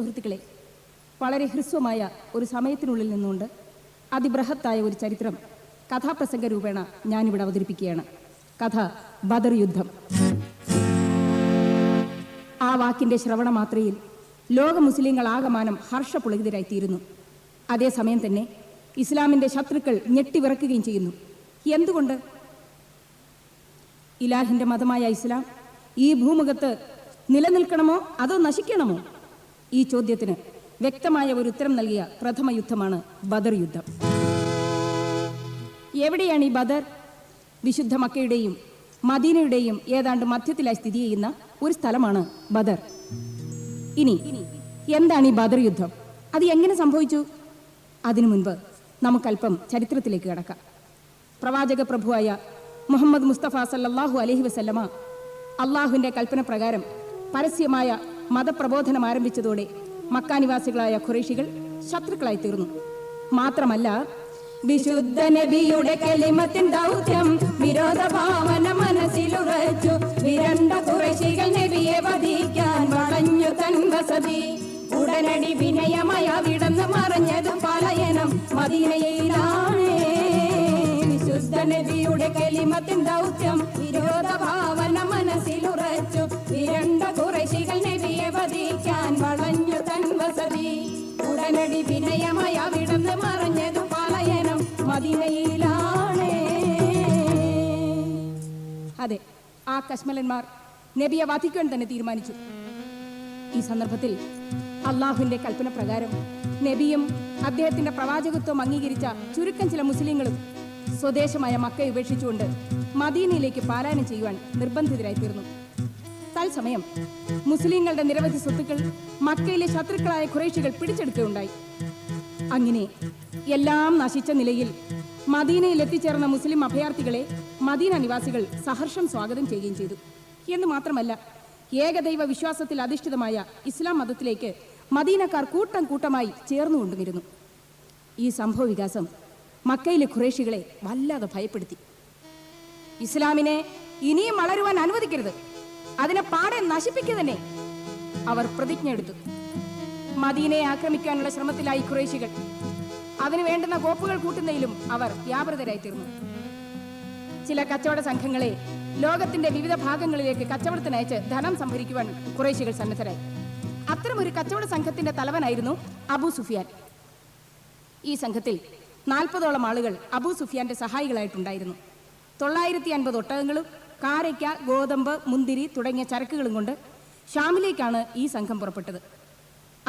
സുഹൃത്തുക്കളെ, വളരെ ഹ്രസ്വമായ ഒരു സമയത്തിനുള്ളിൽ നിന്നുകൊണ്ട് അതിബൃഹത്തായ ഒരു ചരിത്രം കഥാപ്രസംഗ രൂപേണ ഞാനിവിടെ അവതരിപ്പിക്കുകയാണ്. കഥ ബദർ യുദ്ധം. ആ വാക്കിൻ്റെ ശ്രവണമാത്രയിൽ ലോക മുസ്ലിങ്ങൾ ആകമാനം ഹർഷപുളകിതരായിത്തീരുന്നു. അതേസമയം തന്നെ ഇസ്ലാമിൻ്റെ ശത്രുക്കൾ ഞെട്ടിവിറക്കുകയും ചെയ്യുന്നു. എന്തുകൊണ്ട്? ഇലാഹിൻ്റെ മതമായ ഇസ്ലാം ഈ ഭൂമുഖത്ത് നിലനിൽക്കണമോ അതോ നശിക്കണമോ? ഈ ചോദ്യത്തിന് വ്യക്തമായ ഒരു ഉത്തരം നൽകിയ പ്രഥമ യുദ്ധമാണ് ബദർ യുദ്ധം. എവിടെയാണ് ഈ ബദർ? വിശുദ്ധ മക്കയുടെയും മദീനയുടെയും ഏതാണ്ട് മധ്യത്തിലായി സ്ഥിതി ചെയ്യുന്ന ഒരു സ്ഥലമാണ് ബദർ. ഇനി എന്താണ് ഈ ബദർ യുദ്ധം? അത് എങ്ങനെ സംഭവിച്ചു? അതിനു മുൻപ് നമുക്കല്പം ചരിത്രത്തിലേക്ക് കടക്കാം. പ്രവാചക പ്രഭുവായ മുഹമ്മദ് മുസ്തഫ സല്ലല്ലാഹു അലൈഹി വസല്ലമ അള്ളാഹുവിൻ്റെ കൽപ്പന പ്രകാരം പരസ്യമായ മതപ്രബോധനം ആരംഭിച്ചതോടെ മക്കാനിവാസികളായ ഖുറൈശികൾ ശത്രുക്കളായി തീർന്നു. മാത്രമല്ല, വിശുദ്ധ നബിയുടെ കലിമത്തിൻ ദൗത്യം വിരോധഭാവന മനസ്സിലുറച്ചു. വിരണ്ട ഖുറൈശികൾ നബിയെ വധിക്കാൻ വളഞ്ഞു തൻ വസതി. ഉടനടി വിനയമയ വിടന്ന് മറഞ്ഞത് പലായനം മദീനയിലാണ്. വിശുദ്ധ നബിയുടെ കലിമത്തിൻ ദൗത്യം വിരോധഭാവന മനസ്സിലുറച്ചു. വിരണ്ട ഖുറൈശികൾ നബിയെ വധിക്കാൻ വളഞ്ഞു തൻ വസതി. ഉടനടി വിനയമയ വിടന്ന് മറഞ്ഞത് പലായനം മദീനയിലാണ്. അതെ, ആ കശ്മലന്മാർ നബിയെ വധിക്കാൻ തന്നെ തീരുമാനിച്ചു. ഈ സന്ദർഭത്തിൽ അള്ളാഹുവിന്റെ കൽപ്പന പ്രകാരം നബിയും അദ്ദേഹത്തിന്റെ പ്രവാചകത്വം അംഗീകരിച്ച ചുരുക്കം ചില മുസ്ലിങ്ങളും സ്വദേശമായ മക്കയെ ഉപേക്ഷിച്ചുകൊണ്ട് മദീനയിലേക്ക് പലായനം ചെയ്യുവാൻ നിർബന്ധിതരായി തീർന്നു. തത്സമയം മുസ്ലിങ്ങളുടെ നിരവധി സ്വത്തുക്കൾ മക്കയിലെ ശത്രുക്കളായ ഖുറൈശികൾ പിടിച്ചെടുക്കുകയുണ്ടായി. അങ്ങനെ എല്ലാം നശിച്ച നിലയിൽ മദീനയിൽ എത്തിച്ചേർന്ന മുസ്ലിം അഭയാർത്ഥികളെ മദീന നിവാസികൾ സഹർഷം സ്വാഗതം ചെയ്യുകയും ചെയ്തു. എന്ന് മാത്രമല്ല, ഏകദൈവ വിശ്വാസത്തിൽ അധിഷ്ഠിതമായ ഇസ്ലാം മതത്തിലേക്ക് മദീനക്കാർ കൂട്ടം കൂട്ടമായി ചേർന്നുകൊണ്ടുവരുന്നു. ഈ സംഭവ വികാസം മക്കയിലെ ഖുറൈശികളെ വല്ലാതെ ഭയപ്പെടുത്തി. ഇസ്ലാമിനെ ഇനിയും വളരുവാൻ അനുവദിക്കരുത്, അതിനെ പാടെ നശിപ്പിക്കുക തന്നെ അവർ പ്രതിജ്ഞ എടുത്തു. മദീനയെ ആക്രമിക്കാനുള്ള ശ്രമത്തിലായി ഖുറൈശികൾ. അതിനു വേണ്ടുന്ന കോപ്പുകൾ കൂട്ടുന്നതിലും അവർ വ്യാപൃതരായി തീർന്നു. ചില കച്ചവട സംഘങ്ങളെ ലോകത്തിന്റെ വിവിധ ഭാഗങ്ങളിലേക്ക് കച്ചവടത്തിനയച്ച് ധനം സംഭരിക്കുവാൻ ഖുറൈശികൾ സന്നദ്ധരായി. അത്തരമൊരു കച്ചവട സംഘത്തിന്റെ തലവനായിരുന്നു അബൂ സുഫിയാൻ. ഈ സംഘത്തിൽ 40ഓളം ആളുകൾ അബൂ സുഫിയാന്റെ സഹായികളായിട്ടുണ്ടായിരുന്നു. 950 ഒട്ടകങ്ങളും കാരയ്ക്ക, ഗോതമ്പ്, മുന്തിരി തുടങ്ങിയ ചരക്കുകളും കൊണ്ട് ഷാമിലേക്കാണ് ഈ സംഘം പുറപ്പെട്ടത്.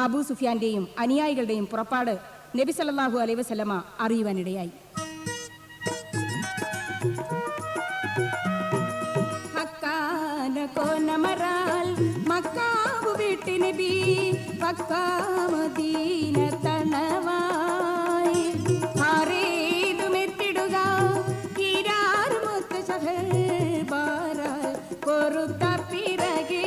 അബൂ സുഫിയാന്റെയും അനുയായികളുടെയും പുറപ്പാട് നബി സല്ലല്ലാഹു അലൈഹി വസല്ലമ അറിയുവാനിടയായി. മക്കാവ് വിട്ട് നബി പക്കാ മദീന തണവായി. ആരേതുമെത്തിടുക കിരാറുമൊത്ത ശഹബാരാൽ പൊറുത്ത പിറകെ.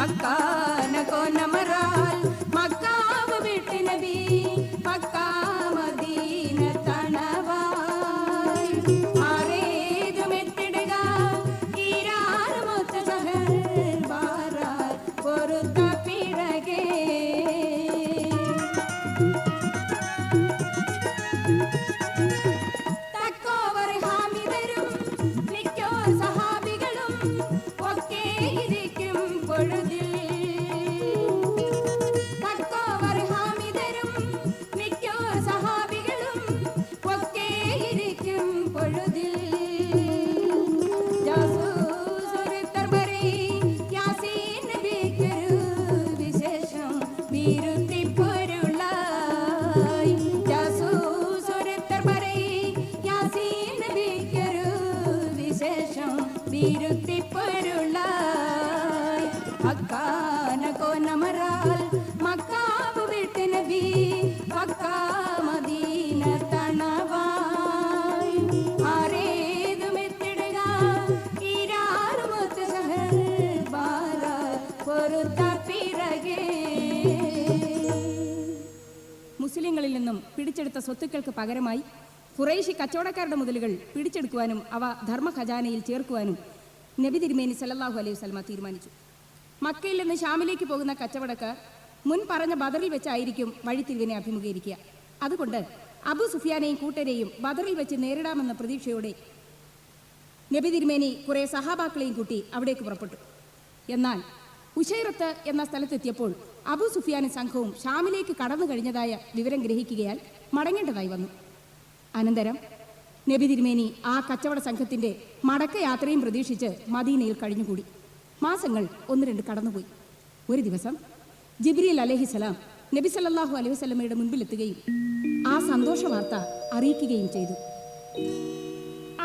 അക്കാന കോനമറാൽ മക്കാവ് വിട്ട് നബി പക്കാ മദീന തണവായി. ആരേതുമെത്തിടുക കിരാറുമൊത്ത ശഹബാരാൽ പൊറുത്ത പിറകെ. തക്കോവർ ഹാമിദരും മിക്കോർ സഹാബികളും ഒക്കെ ഇരിക്കും പൊഴുതിൽ. തക്കോവർ ഹാമിദരും മിക്കോർ സഹാബികളും ഒക്കെ ഇരിക്കും പൊഴുതിൽ. മക്കാവ് വിട്ട് നബി പക്കാ മദീന തണവായി. ആരേതുമെത്തിടുക കിരാറുമൊത്ത ശഹബാരാൽ പൊറുത്ത പിറകെ. മുസ്ലിങ്ങളിൽ നിന്നും പിടിച്ചെടുത്ത സ്വത്തുക്കൾക്ക് പകരമായി ഖുറൈശി കച്ചവടക്കാരുടെ മുതലുകൾ പിടിച്ചെടുക്കുവാനും അവ ധർമ്മ ഖജാനയിൽ ചേർക്കുവാനും നബി തിരുമേനി സല്ലല്ലാഹു അലൈഹി വസല്ലമ തീരുമാനിച്ചു. മക്കയിൽ നിന്ന് ഷാമിലേക്ക് പോകുന്ന കച്ചവടക്കാർ മുൻ പറഞ്ഞ ബദറിൽ വെച്ചായിരിക്കും വഴിത്തിരിവിനെ അഭിമുഖീകരിക്കുക. അതുകൊണ്ട് അബു സുഫിയാനെയും കൂട്ടരെയും ബദറിൽ വെച്ച് നേരിടാമെന്ന പ്രതീക്ഷയോടെ നബി തിരുമേനി കുറെ സഹാബാക്കളെയും കൂട്ടി അവിടേക്ക് പുറപ്പെട്ടു. എന്നാൽ ഉശൈറത്ത് എന്ന സ്ഥലത്തെത്തിയപ്പോൾ അബു സുഫിയാനും സംഘവും ഷാമിലേക്ക് കടന്നു കഴിഞ്ഞതായ വിവരം ഗ്രഹിക്കുകയാൽ മടങ്ങേണ്ടതായി വന്നു. അനന്തരം നബി തിരുമേനി ആ കച്ചവട സംഘത്തിന്റെ മടക്കയാത്രയും പ്രതീക്ഷിച്ച് മദീനയിൽ കഴിഞ്ഞുകൂടി. മാസങ്ങൾ 1-2 കടന്നുപോയി. ഒരു ദിവസം ജിബ്രീൽ അലൈഹിസ്സലാം നബി സല്ലല്ലാഹു അലൈഹി വസല്ലമയുടെ മുൻപിലെത്തുകയും ആ സന്തോഷ വാർത്ത അറിയിക്കുകയും ചെയ്തു.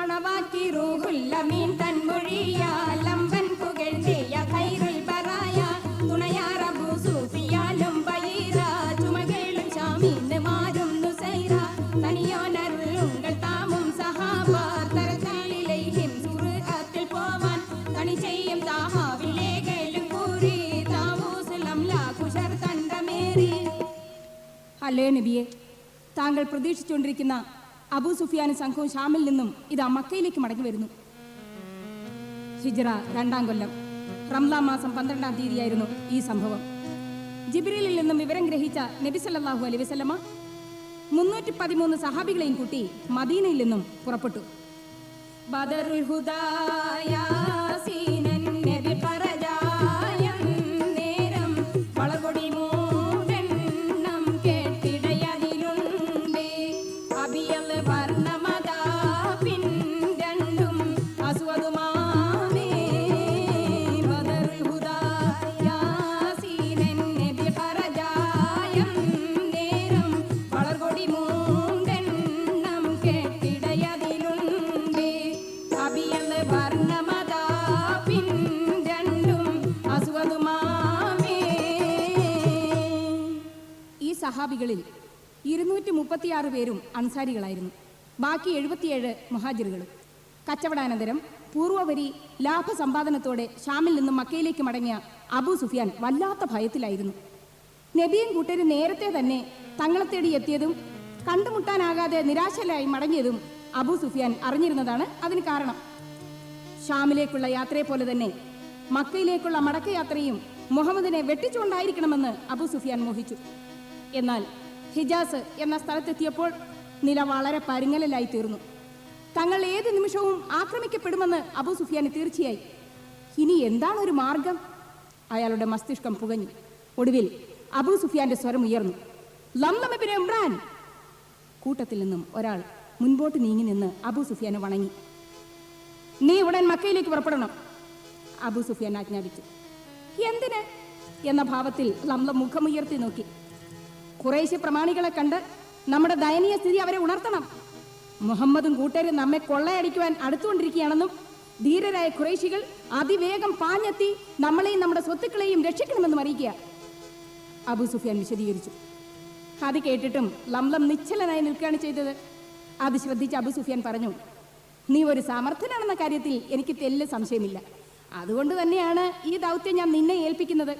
അണവാക്കി റൂഹുൽ അമീൻ തൻമൊഴിയാൽ അമ്പൻ പുകഴ്ത്തിയ ഖൈറുൽ ബറായ തുണയാർ അബൂ സുഫിയാനും ബൈറ ചുമകളും ശാമീന്ന് മാരും നുസൈറ തനിയോനരുളുങ്കൾ താമും സഹാബ തരത്താലിലൈഹിം സുർഅത്തിൽ പോവാൻ തണി ചെയ്യും താഹാവിലേകലും കൂറി താവൂസുലം ലാ കുശർ തണ്ടമേറി. അല്ലേ നബിയെ, താങ്കൾ പ്രതീക്ഷിച്ചുകൊണ്ടിരിക്കുന്ന അബൂ സുഫിയാനും സംഘവും ഷാമിൽ നിന്നും ഇതാ മക്കയിലേക്ക് മടങ്ങി വരുന്നു. ഹിജ്റ 2-ാം കൊല്ലം റംലാൻ മാസം 12-ാം തീയതിയായിരുന്നു ഈ സംഭവം. ജിബ്രീലിൽ നിന്നും വിവരം ഗ്രഹിച്ച നബി സല്ലല്ലാഹു അലൈഹി വസല്ലമ 313 സഹാബികളെയും കൂട്ടി മദീനയിൽ നിന്നും പുറപ്പെട്ടു. ബദറുൽ ഹുദായാസീനൻ നബി പരജായം നേരം വളകൊടി മൂടെണ്ണം കേട്ടിടയതിലുണ്ട് അബിയൽ വർണ്ണമതാപിൻ രണ്ടും അസ്വദുമാമേ. ബദറുൽ ഹുദായാസീനൻ നബി പരജായം നേരം വളകൊടി മൂടെണ്ണം കേട്ടിടയതിലുണ്ട് അബിയൽ വർണ്ണമതാപിൻ രണ്ടും അസ്വദുമാമേ. ഈ സഹാബികളിൽ 236 പേരും അൻസാരികളായിരുന്നു. ബാക്കി 77 മുഹാജിറുകളും. കച്ചവടാനന്തരം പൂർവ്വവരി ലാഭസമ്പാദനത്തോടെ ഷാമിൽ നിന്നും മക്കയിലേക്ക് മടങ്ങിയ അബൂ സുഫിയാൻ വല്ലാത്ത ഭയത്തിലായിരുന്നു. നബിയും കൂട്ടരും നേരത്തെ തന്നെ തങ്ങളെ തേടി എത്തിയതും കണ്ടുമുട്ടാനാകാതെ നിരാശരായി മടങ്ങിയതും അബൂ സുഫിയാൻ അറിഞ്ഞിരുന്നതാണ് അതിന് കാരണം. ഷാമിലേക്കുള്ള യാത്രയെ പോലെ തന്നെ മക്കയിലേക്കുള്ള മടക്കയാത്രയും മുഹമ്മദിനെ വെട്ടിച്ചുകൊണ്ടായിരിക്കണമെന്ന് അബൂ സുഫിയാൻ മോഹിച്ചു. എന്നാൽ ഹിജാസ് എന്ന സ്ഥലത്തെത്തിയപ്പോൾ നില വളരെ പരുങ്ങലായി തീർന്നു. തങ്ങൾ ഏത് നിമിഷവും ആക്രമിക്കപ്പെടുമെന്ന് അബൂ സുഫിയാന് തീർച്ചയായി. ഇനി എന്താണ് ഒരു മാർഗം? അയാളുടെ മസ്തിഷ്കം പുകഞ്ഞു. ഒടുവിൽ അബൂ സുഫിയാന്റെ സ്വരം ഉയർന്നു, ലംലം ഇബ്നു ഇമ്രാൻ. കൂട്ടത്തിൽ നിന്നും ഒരാൾ മുൻപോട്ട് നീങ്ങി നിന്ന് അബൂ സുഫിയാനെ വണങ്ങി. നീ ഉടൻ മക്കയിലേക്ക് പുറപ്പെടണം, അബൂ സുഫിയാൻ ആജ്ഞാപിച്ചു. എന്തിന് എന്ന ഭാവത്തിൽ ലംലം മുഖമുയർത്തി നോക്കി. ഖുറൈശി പ്രമാണികളെ കണ്ട് നമ്മുടെ ദയനീയ സ്ഥിതി അവരെ ഉണർത്തണം. മുഹമ്മദും കൂട്ടരും നമ്മെ കൊള്ളയടിക്കുവാൻ അടുത്തുകൊണ്ടിരിക്കുകയാണെന്നും ധീരരായ ഖുറൈശികൾ അതിവേഗം പാഞ്ഞെത്തി നമ്മളെയും നമ്മുടെ സ്വത്തുക്കളെയും രക്ഷിക്കണമെന്നും അറിയിക്കുക, അബൂ സുഫിയാൻ വിശദീകരിച്ചു. അത് കേട്ടിട്ടും ലംലം നിശ്ചലനായി നിൽക്കുകയാണ് ചെയ്തത്. അത് ശ്രദ്ധിച്ച അബൂ സുഫിയാൻ പറഞ്ഞു, നീ ഒരു സമർത്ഥനാണെന്ന കാര്യത്തിൽ എനിക്ക് തെല്ല് സംശയമില്ല. അതുകൊണ്ട് തന്നെയാണ് ഈ ദൗത്യം ഞാൻ നിന്നെ ഏൽപ്പിക്കുന്നത്.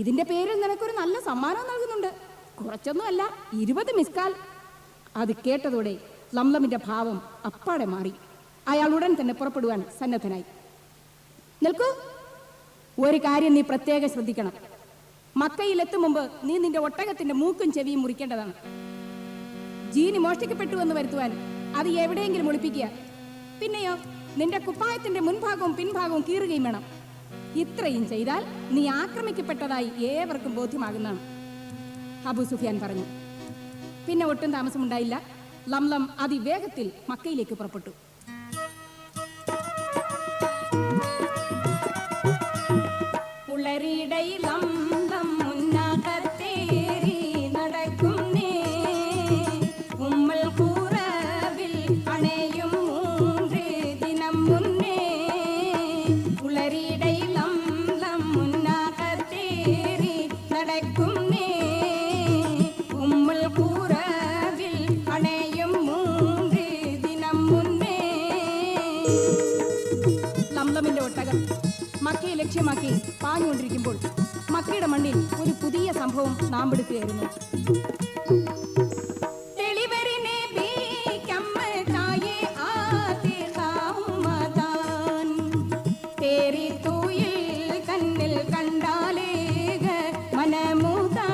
ഇതിന്റെ പേരിൽ നിനക്കൊരു നല്ല സമ്മാനം നൽകുന്നുണ്ട്. കുറച്ചൊന്നുമല്ല, 20 മിസ്കാൽ. അത് കേട്ടതോടെ ലംലമിന്റെ ഭാവം അപ്പാടെ മാറി. അയാൾ ഉടൻ തന്നെ പുറപ്പെടുവാൻ സന്നദ്ധനായി. നിൽക്കൂ, ഒരു കാര്യം നീ പ്രത്യേകം ശ്രദ്ധിക്കണം. മക്കയിലെത്തും മുമ്പ് നീ നിന്റെ ഒട്ടകത്തിന്റെ മൂക്കും ചെവിയും മുറിക്കേണ്ടതാണ്. ജീനി മോഷ്ടിക്കപ്പെട്ടു എന്ന് വരുത്തുവാൻ അത് എവിടെയെങ്കിലും ഒളിപ്പിക്കുക. പിന്നെയോ നിന്റെ കുപ്പായത്തിന്റെ മുൻഭാഗവും പിൻഭാഗവും കീറുകയും വേണം. ഇത്രയും ചെയ്താൽ നീ ആക്രമിക്കപ്പെട്ടതായി ഏവർക്കും ബോധ്യമാകുന്നതാണ്, അബൂ സുഫിയാൻ പറഞ്ഞു. പിന്നെ ഒട്ടും താമസമുണ്ടായില്ല. ലംലം അതിവേഗത്തിൽ മക്കയിലേക്ക് പുറപ്പെട്ടു. ഉളരിടയിലംലം മുന്നകത്തേറി നടക്കുന്നേ ഉമ്മൽ കൂറവിൽ അണയും 3 ദിനം മുന്നേ. ഉളരിടയിലംലം മുന്നകത്തേറി നടക്കുന്നേ ഉമ്മൽ കൂറവിൽ അണയും 3 ദിനം മുന്നേ. ലംലമിന്റെ ഒട്ടകം മക്കയെ ലക്ഷ്യമാക്കി പാഞ്ഞുകൊണ്ടിരിക്കുമ്പോൾ മക്കയുടെ മണ്ണിൽ ഒരു പുതിയ സംഭവം നാമ്പെടുക്കുകയായിരുന്നു. കണ്ണിൽ കണ്ടാലേക മനമുതാ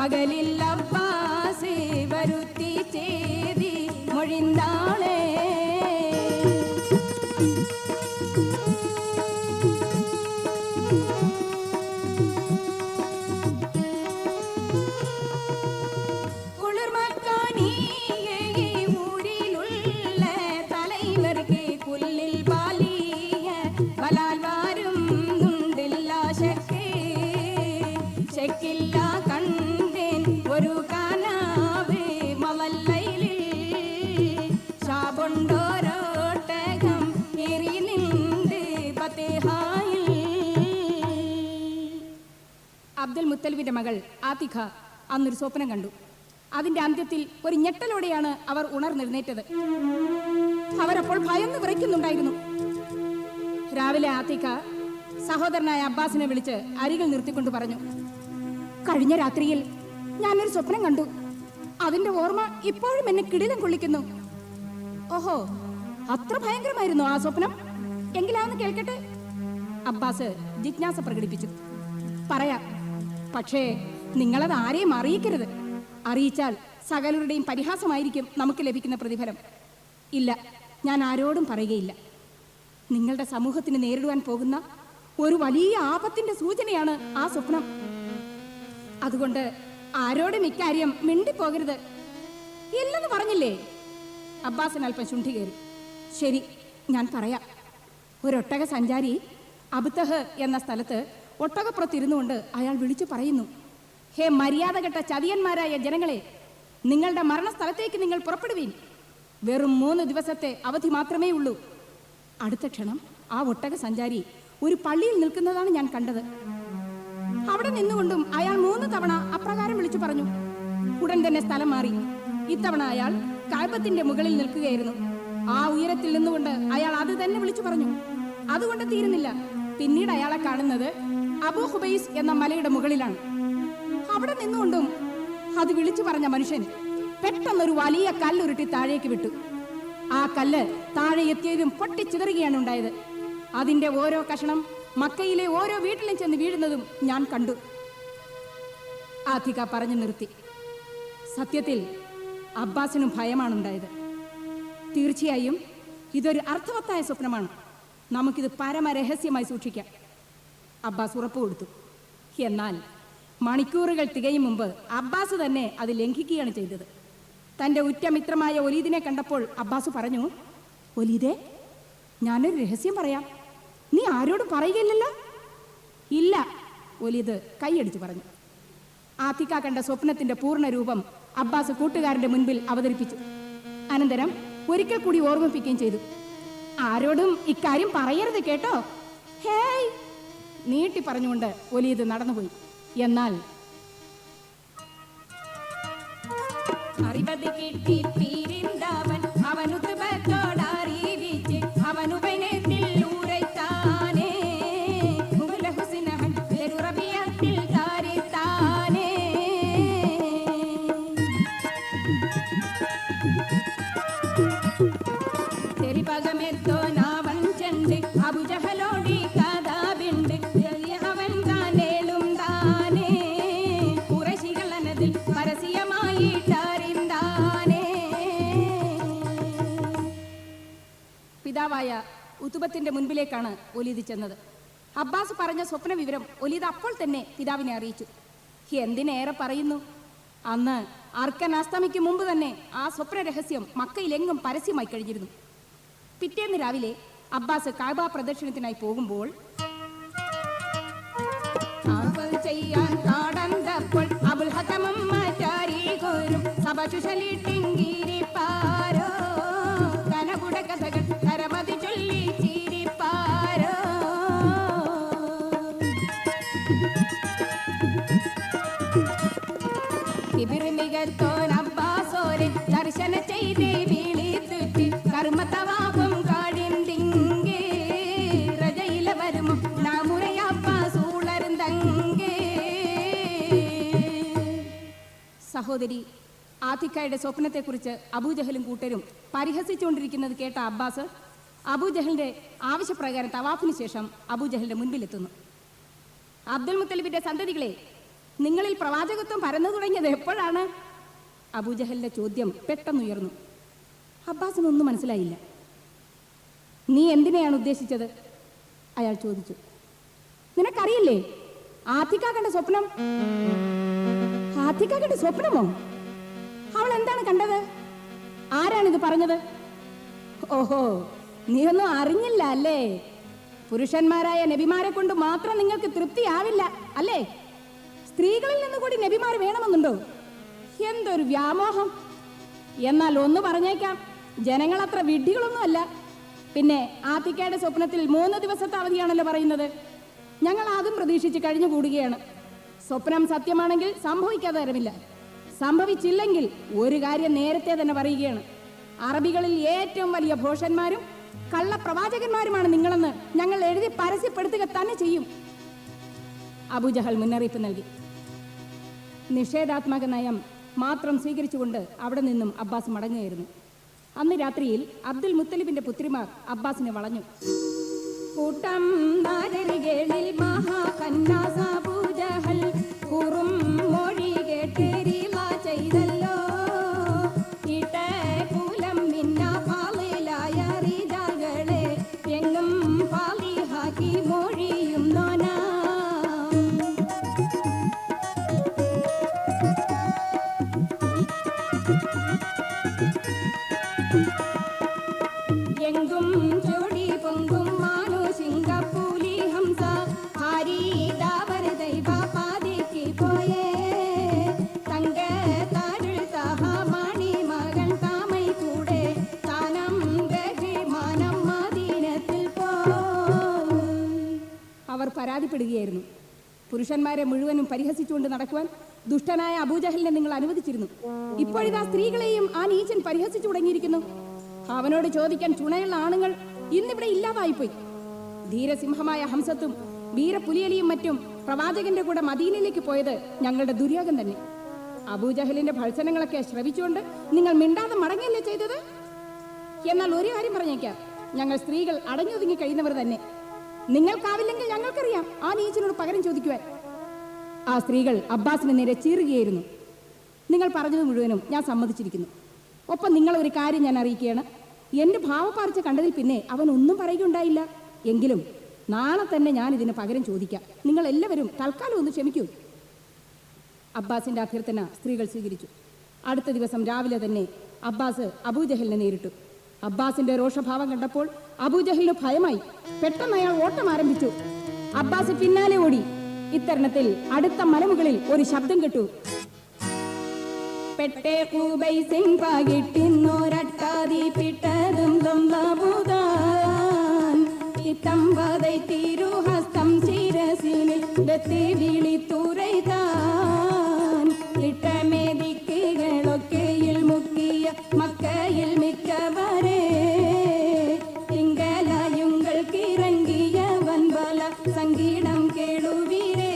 പകലിൽ അബ്ബാസ് വരുത്തി ചേതി മൊഴിന്താളേ. അബ്ദുൽ മുത്തലിബിന്റെ മകൾ ആതിഖ അന്നൊരു സ്വപ്നം കണ്ടു. അതിന്റെ അന്ത്യത്തിൽ ഒരു ഞെട്ടലോടെയാണ് അവർ ഉണർന്നെഴുന്നേറ്റത്. അവരപ്പോൾ ഭയന്ന് വിറയ്ക്കുന്നുണ്ടായിരുന്നു. രാവിലെ ആതിഖ സഹോദരനായ അബ്ബാസിനെ വിളിച്ച് അരികിൽ നിർത്തിക്കൊണ്ട് പറഞ്ഞു, കഴിഞ്ഞ രാത്രിയിൽ ഞാനൊരു സ്വപ്നം കണ്ടു. അതിന്റെ ഓർമ്മ ഇപ്പോഴും എന്നെ കിടിലം കൊള്ളിക്കുന്നു. ഓഹോ, അത്ര ഭയങ്കരമായിരുന്നു ആ സ്വപ്നം? എങ്കിലാന്ന് കേൾക്കട്ടെ. അബ്ബാസ് ജിജ്ഞാസ പ്രകടിപ്പിച്ചു. പറയാം, പക്ഷേ നിങ്ങളത് ആരെയും അറിയിക്കരുത്. അറിയിച്ചാൽ സകലരുടെയും പരിഹാസമായിരിക്കും നമുക്ക് ലഭിക്കുന്ന പ്രതിഫലം. ഇല്ല, ഞാൻ ആരോടും പറയുകയില്ല. നിങ്ങളുടെ സമൂഹത്തിന് നേരിടുവാൻ പോകുന്ന ഒരു വലിയ ആപത്തിന്റെ സൂചനയാണ് ആ സ്വപ്നം. അതുകൊണ്ട് ആരോടും ഇക്കാര്യം മിണ്ടിപ്പോകരുത്. ഇല്ലെന്ന് പറഞ്ഞില്ലേ? അബ്ബാസിന് അല്പം ശുണ്ഠി കയറി. ശരി, ഞാൻ പറയാം. ഒരൊട്ടക സഞ്ചാരി അബ്തഹ് എന്ന സ്ഥലത്ത് ഒട്ടകപ്പുറത്തിരുന്നുകൊണ്ട് അയാൾ വിളിച്ചു പറയുന്നു, ഹേ മര്യാദകെട്ട ചതിയന്മാരായ ജനങ്ങളെ, നിങ്ങളുടെ മരണസ്ഥലത്തേക്ക് നിങ്ങൾ പുറപ്പെടുവീൻ. വെറും 3 ദിവസത്തെ അവധി മാത്രമേ ഉള്ളൂ. അടുത്ത ക്ഷണം ആ ഒട്ടക സഞ്ചാരി ഒരു പള്ളിയിൽ നിൽക്കുന്നതാണ് ഞാൻ കണ്ടത്. അവിടെ നിന്നുകൊണ്ടും അയാൾ 3 തവണ അപ്രകാരം വിളിച്ചു പറഞ്ഞു. ഉടൻ തന്നെ സ്ഥലം മാറി. ഇത്തവണ അയാൾ കഅബത്തിന്റെ മുകളിൽ നിൽക്കുകയായിരുന്നു. ആ ഉയരത്തിൽ നിന്നുകൊണ്ട് അയാൾ അത് തന്നെ വിളിച്ചു പറഞ്ഞു. അതുകൊണ്ട് തീരുന്നില്ല. പിന്നീട് അയാളെ കാണുന്നത് അബൂ ഹുബൈസ് എന്ന മലയുടെ മുകളിലാണ്. അവിടെ നിന്നുകൊണ്ടും അത് വിളിച്ചു പറഞ്ഞ മനുഷ്യൻ പെട്ടെന്നൊരു വലിയ കല്ലുരുട്ടി താഴേക്ക് വിട്ടു. ആ കല്ല് താഴെ എത്തിയതും പൊട്ടിച്ചിതറുകയാണ് ഉണ്ടായത്. അതിന്റെ ഓരോ കഷണം മക്കയിലെ ഓരോ വീട്ടിലും ചെന്ന് വീഴുന്നതും ഞാൻ കണ്ടു. ആതിഖ പറഞ്ഞു നിർത്തി. സത്യത്തിൽ അബ്ബാസിനും ഭയമാണുണ്ടായത്. തീർച്ചയായും ഇതൊരു അർത്ഥവത്തായ സ്വപ്നമാണ്. നമുക്കിത് പരമരഹസ്യമായി സൂക്ഷിക്കാം. അബ്ബാസ് ഉറപ്പ് കൊടുത്തു. എന്നാൽ മണിക്കൂറുകൾ തികയും മുമ്പ് അബ്ബാസ് തന്നെ അത് ലംഘിക്കുകയാണ് ചെയ്തത്. തൻ്റെ ഉറ്റമിത്രമായ ഒലീദിനെ കണ്ടപ്പോൾ അബ്ബാസ് പറഞ്ഞു, ഒലീദേ, ഞാനൊരു രഹസ്യം പറയാം. നീ ആരോടും പറയുകയില്ലല്ലോ? ഇല്ല, ഒലീദ് കൈയടിച്ചു പറഞ്ഞു. ആതിഖ കണ്ട സ്വപ്നത്തിന്റെ പൂർണ്ണ രൂപം അബ്ബാസ് കൂട്ടുകാരന്റെ മുൻപിൽ അവതരിപ്പിച്ചു. അനന്തരം ഒരിക്കൽ കൂടി ഓർമ്മിപ്പിക്കുകയും ചെയ്തു, ആരോടും ഇക്കാര്യം പറയരുത് കേട്ടോ. ഹേയ്, നീട്ടി പറഞ്ഞുകൊണ്ട് ഒലീദ് നടന്നുപോയി. എന്നാൽ അറിവത് കിട്ടി പീരിന്തവൻ അവനുതബത്തോടറിയിച്ച് അവനുപനത്തിൽ ഊരൈത്താനേ മുഗല ഹുസ്നഹൻ റബിയത്തിൽ താരിത്താനേ. തെരിപകമെത്തോ നാവൻ ചെണ്ട് അബുജഹലോടി കഥാബിണ്ട് അവൻ താനേലും താനേ കുറശികളനതിൽ പരസ്യമായിട്ടറിന്താനേ. പിതാവായ ഉതുബത്തിന്റെ മുൻപിലേക്കാണ് ഒലീദ് ചെന്നത്. അബ്ബാസ് പറഞ്ഞ സ്വപ്ന വിവരം ഒലീദ് അപ്പോൾ തന്നെ പിതാവിനെ അറിയിച്ചു. എന്തിനേറെ പറയുന്നു, അന്ന് അർക്കൻ അസ്തമിക്ക് മുമ്പ് തന്നെ ആ സ്വപ്ന രഹസ്യം മക്കയിലെങ്ങും പരസ്യമായി കഴിഞ്ഞിരുന്നു. പിറ്റേന്ന് രാവിലെ അബ്ബാസ് കഅബ പ്രദക്ഷിണത്തിനായി പോകുമ്പോൾ ചെയ്യാൻ കാടന്തപ്പോൾ അബുൽ ഹകമും മാറ്റാരികോരും സഭശുശലിട്ടിങ്കിരിപ്പാരോ കനകുട കഥകൾ കരമതി ചൊല്ലി ചിരിപ്പാരോ. ഇബിർമികത്തോൻ അബ്ബാസോരെ ദർശന ചെയ്തേ വിളിത്തുറ്റി കർമ്മത്തവാപം കാടിന്തിങ്കേ രജയില വരുമോ നാമുരയപ്പാസൂളർന്തങ്കേ. സഹോദരി ആതിഖയുടെ സ്വപ്നത്തെക്കുറിച്ച് അബൂജഹലും കൂട്ടരും പരിഹസിച്ചുകൊണ്ടിരിക്കുന്നത് കേട്ട അബ്ബാസ് അബൂജഹലിന്റെ ആവശ്യപ്രകാരം തവാഫിന് ശേഷം അബൂജഹലിന്റെ മുൻപിലെത്തുന്നു. അബ്ദുൽ മുത്തലിബിന്റെ സന്തതികളെ, നിങ്ങളിൽ പ്രവാചകത്വം പരന്നു തുടങ്ങിയത് എപ്പോഴാണ്? അബൂജഹലിന്റെ ചോദ്യം പെട്ടെന്നുയർന്നു. അബ്ബാസിനൊന്നും മനസ്സിലായില്ല. നീ എന്തിനെയാണ് ഉദ്ദേശിച്ചത്? അയാൾ ചോദിച്ചു. നിനക്കറിയില്ലേ ആത്തിക്ക കണ്ട സ്വപ്നം? ആത്തിക്ക കണ്ട സ്വപ്നമോ? അവൾ എന്താണ് കണ്ടത്? ആരാണിത് പറഞ്ഞത്? ഓഹോ, നീ ഒന്നും അറിഞ്ഞില്ല അല്ലേ? പുരുഷന്മാരായ നബിമാരെ കൊണ്ട് മാത്രം നിങ്ങൾക്ക് തൃപ്തിയാവില്ല അല്ലേ? സ്ത്രീകളിൽ നിന്ന് കൂടി നബിമാർ വേണമെന്നുണ്ടോ? എന്തൊരു വ്യാമോഹം! എന്നാൽ ഒന്ന് പറഞ്ഞേക്കാം, ജനങ്ങൾ അത്ര വിഡ്ഢികളൊന്നുമല്ല. പിന്നെ ആത്തിക്കയുടെ സ്വപ്നത്തിൽ 3 ദിവസത്തെ അവധിയാണല്ലോ പറയുന്നത്. ഞങ്ങൾ അതും പ്രതീക്ഷിച്ച് കഴിഞ്ഞുകൂടുകയാണ്. സ്വപ്നം സത്യമാണെങ്കിൽ സംഭവിക്കാതെ തരമില്ല. സംഭവിച്ചില്ലെങ്കിൽ ഒരു കാര്യം നേരത്തെ തന്നെ പറയുകയാണ്. അറബികളിൽ ഏറ്റവും വലിയ ഭോഷന്മാരും കള്ളപ്രവാചകന്മാരുമാണ് നിങ്ങളെന്ന് ഞങ്ങൾ എഴുതി പരസ്യപ്പെടുത്തുക തന്നെ ചെയ്യും. അബൂജഹൽ മുന്നറിയിപ്പ് നൽകി. നിഷേധാത്മക നയം മാത്രം സ്വീകരിച്ചുകൊണ്ട് അവിടെ നിന്നും അബ്ബാസ് മടങ്ങുകയായിരുന്നു. അന്ന് രാത്രിയിൽ അബ്ദുൽ മുത്തലിബിന്റെ പുത്രിമാർ അബ്ബാസിനെ വളഞ്ഞു. കൂട്ടം നാരരികളിൽ മഹാകന്നാസ് അബൂജഹൽ കുറും മൊഴി കേട്ടേരില ചെയ്തല്ലോ. ഇടകൂലം മിന്ന പാളിലായ റിജാകളെ എങ്ങും പാളിഹാക്കി മൊഴിയുന്നോനാ. എങ്കും ചൂടി പൊങ്കും മാനു സിംഗപ്പൂലി ഹംസ ഹരിദാവർ ദൈവ പാതിക്ക് പോയേ. തങ്ക താരുൾ സഹമാണി മകൻ താമൈ കൂടെ താനം ഗജമാനം മദീനത്തിൽ പോ. അവർ പരാതിപ്പെടുകയായിരുന്നു. പുരുഷന്മാരെ മുഴുവനും പരിഹസിച്ചുകൊണ്ട് നടക്കുവാൻ ദുഷ്ടനായ അബൂജഹലിനെ നിങ്ങൾ അനുവദിച്ചിരുന്നു. ഇപ്പോഴിതാ സ്ത്രീകളെയും ആ നീചൻ പരിഹസിച്ചു തുടങ്ങിയിരിക്കുന്നു. അവനോട് ചോദിക്കാൻ ചുണയുള്ള ആണുങ്ങൾ ഇന്നിവിടെ ഇല്ലാതായിപ്പോയി. ധീരസിംഹമായ ഹംസത്തും വീരപുലിയലിയും മറ്റും പ്രവാചകന്റെ കൂടെ മദീനയിലേക്ക് പോയത് ഞങ്ങളുടെ ദുര്യോഗം തന്നെ. അബൂജഹലിന്റെ ഭത്സനങ്ങളൊക്കെ ശ്രവിച്ചുകൊണ്ട് നിങ്ങൾ മിണ്ടാതെ മടങ്ങിയല്ലേ ചെയ്തത്? എന്നാൽ ഒരു കാര്യം പറഞ്ഞേക്കാം, ഞങ്ങൾ സ്ത്രീകൾ അടഞ്ഞൊതുങ്ങി കഴിയുന്നവർ തന്നെ. നിങ്ങൾക്കാവില്ലെങ്കിൽ ഞങ്ങൾക്കറിയാം ആ നീചനോട് പകരം ചോദിക്കുവാൻ. ആ സ്ത്രീകൾ അബ്ബാസിന് നേരെ ചീറുകയായിരുന്നു. നിങ്ങൾ പറഞ്ഞത് മുഴുവനും ഞാൻ സമ്മതിച്ചിരിക്കുന്നു. ഒപ്പം നിങ്ങളൊരു കാര്യം ഞാൻ അറിയിക്കുകയാണ്. എൻ്റെ ഭാവപ്പാർച്ച കണ്ടതിൽ പിന്നെ അവൻ ഒന്നും പറയുകയുണ്ടായില്ല. എങ്കിലും നാളെ തന്നെ ഞാൻ ഇതിന് പകരം ചോദിക്കാം. നിങ്ങൾ എല്ലാവരും തൽക്കാലം ഒന്ന് ക്ഷമിക്കൂ. അബ്ബാസിന്റെ അഭ്യർത്ഥന സ്ത്രീകൾ സ്വീകരിച്ചു. അടുത്ത ദിവസം രാവിലെ തന്നെ അബ്ബാസ് അബൂജഹലിനെ നേരിട്ടു. അബ്ബാസിന്റെ രോഷഭാവം കണ്ടപ്പോൾ അബൂജഹലിന് ഭയമായി. പെട്ടെന്ന് അയാൾ ഓട്ടം ആരംഭിച്ചു. അബ്ബാസ് പിന്നാലെ ഓടി. ഇത്തരണത്തിൽ അടുത്ത മലമുകളിൽ ഒരു ശബ്ദം കേട്ടു. പെട്ടേ കൂബൈസിൻ പാകിട്ടിന്നോരട്ടാതി പിട്ടതും തൊമ്പുതാൻ ഇത്തമ്പതൈ തിരുഹസ്തം ശിരസിനിൽ ദത്തി വിളി തുറൈതാൻ ഇട്ടമേദിക്കുകളൊക്കെയിൽ മുക്കിയ മക്കയിൽ മിക്കവരെ തിങ്കലായുങ്ങൾക്ക് ഇറങ്ങിയ വൻപല സംഗീതം കേളുവിരേ.